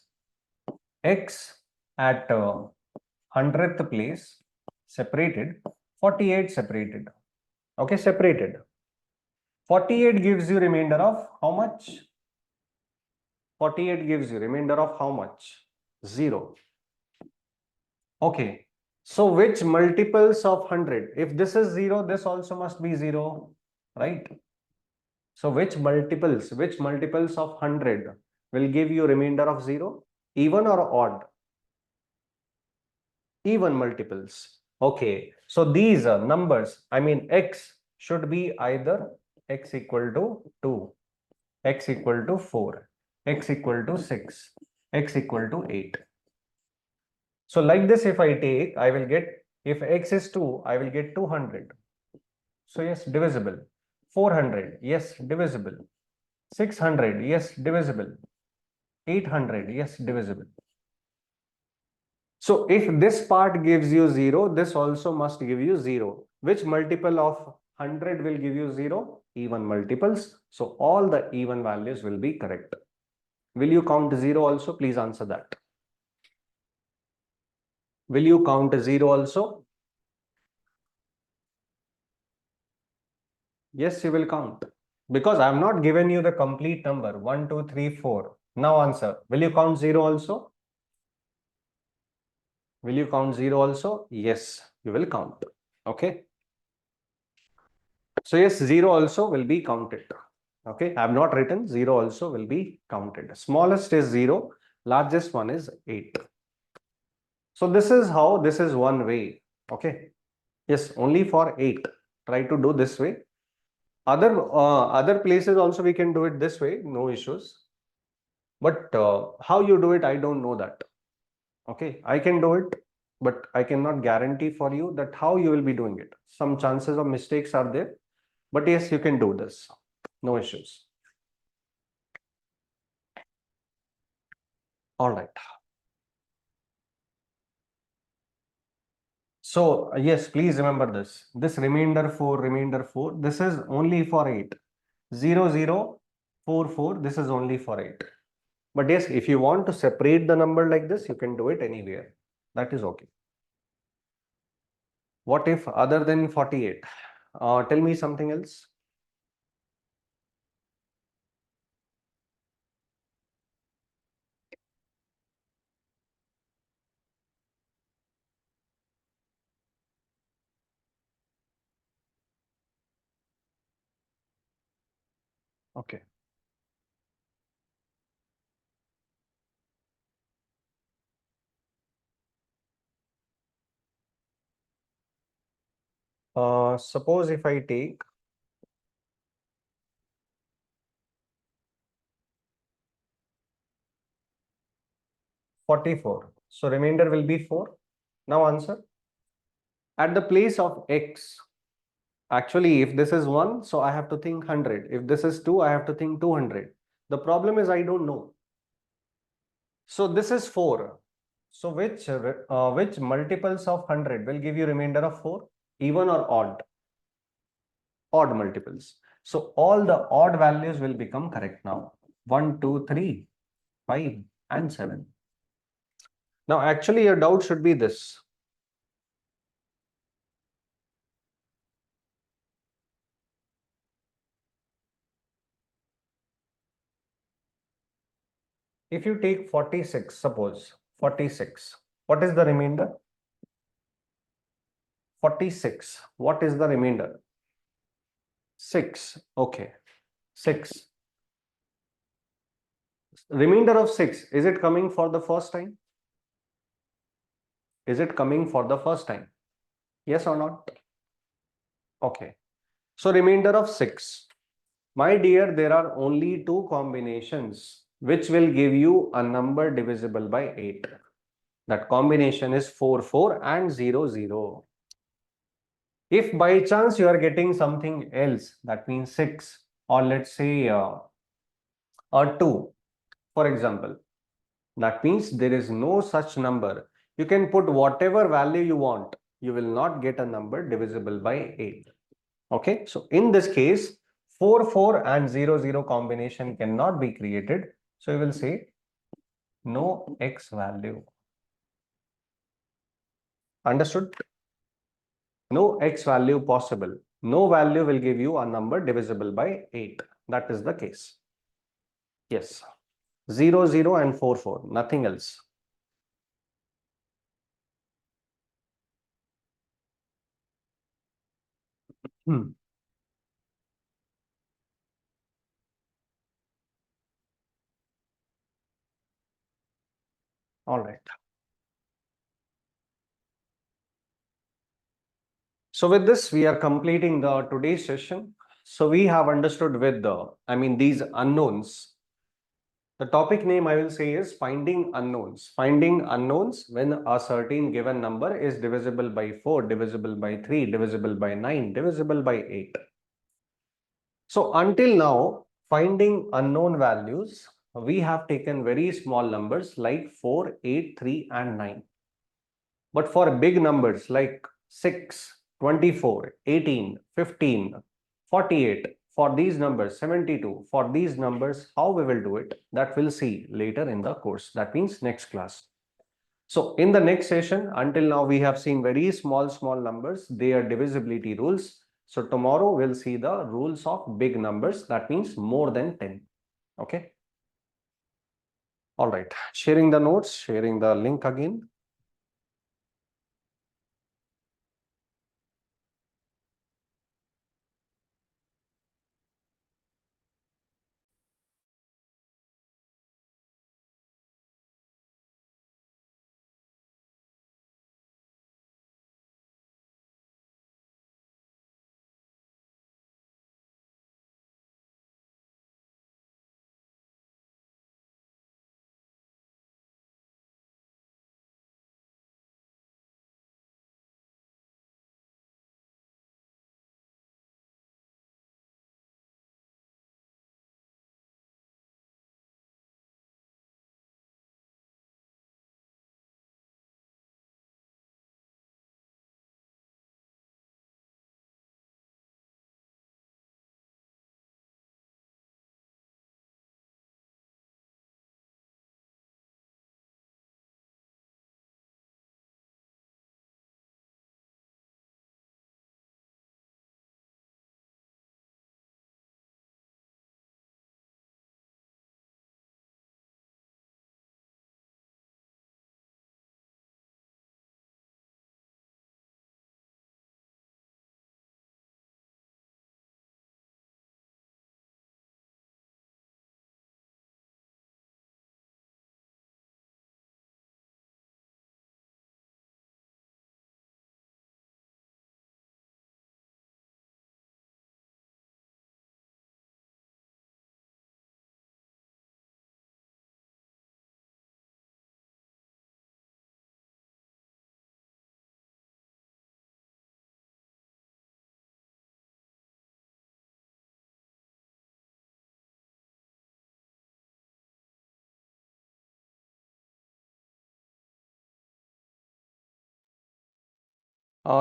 X at 100th place separated, 48 separated. Okay, separated. 48 gives you remainder of how much? 48 gives you remainder of how much? 0. Okay. So which multiples of 100? If this is 0, this also must be 0, right? So which multiples of 100 will give you remainder of 0? Even or odd? Even multiples. Okay. So these are numbers, I mean x should be either x equal to 2, x equal to 4, x equal to 6, x equal to 8. So like this, if I take, I will get, if x is 2, I will get 200. So yes, divisible. 400, yes, divisible. 600, yes, divisible. 800, yes, divisible. So if this part gives you 0, this also must give you 0. Which multiple of 100 will give you 0? Even multiples. So all the even values will be correct. Will you count 0 also? Please answer that. Will you count 0 also? Yes, you will count. Because I have not given you the complete number 1, 2, 3, 4. Now answer. Will you count 0 also? Will you count 0 also? Yes, you will count. Okay. So yes, 0 also will be counted. Okay, I have not written 0 also will be counted. Smallest is 0, largest one is 8. So this is how, this is one way. Okay. Yes, only for 8. Try to do this way. Other places also we can do it this way, no issues. But how you do it, I don't know that. Okay, I can do it, but I cannot guarantee for you that how you will be doing it. Some chances of mistakes are there, but yes, you can do this. No issues. All right. So yes, please remember this. This remainder 4, this is only for 8. 0, 0, 4, 4, this is only for 8. But yes, if you want to separate the number like this, you can do it anywhere. That is okay. What if other than 48? Tell me something else. Okay. Suppose if I take 44, so remainder will be 4. Now answer. At the place of x, actually if this is 1, so I have to think 100. If this is 2, I have to think 200. The problem is I don't know. So this is 4. So which multiples of 100 will give you remainder of 4? Even or odd? Odd multiples. So all the odd values will become correct now. 1, 2, 3, 5 and 7. Now actually your doubt should be this. If you take 46, suppose 46, what is the remainder? 46, what is the remainder? 6, okay, 6. Remainder of 6, is it coming for the first time? Is it coming for the first time? Yes or not? Okay. So remainder of 6. My dear, there are only two combinations which will give you a number divisible by 8. That combination is 4, 4 and 0, 0. If by chance you are getting something else, that means 6 or let's say a 2, for example, that means there is no such number. You can put whatever value you want. You will not get a number divisible by 8. Okay, so in this case, 4, 4 and 0, 0 combination cannot be created. So you will say no x value. Understood? No x value possible. No value will give you a number divisible by 8. That is the case. Yes. 0, 0 and 4, 4. Nothing else. Hmm. All right. So with this, we are completing the today's session. So we have understood with these unknowns. The topic name I will say is finding unknowns. Finding unknowns when a certain given number is divisible by 4, divisible by 3, divisible by 9, divisible by 8. So until now, finding unknown values, we have taken very small numbers like 4, 8, 3 and 9. But for big numbers like 6, 24, 18, 15, 48, for these numbers, 72, for these numbers, how we will do it, that we'll see later in the course. That means next class. So in the next session, until now, we have seen very small numbers, their divisibility rules. So tomorrow we'll see the rules of big numbers. That means more than 10. Okay. All right. Sharing the notes, sharing the link again.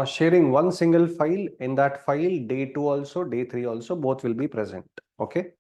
Sharing one single file. In that file, day 2 also, day 3 also, both will be present. Okay.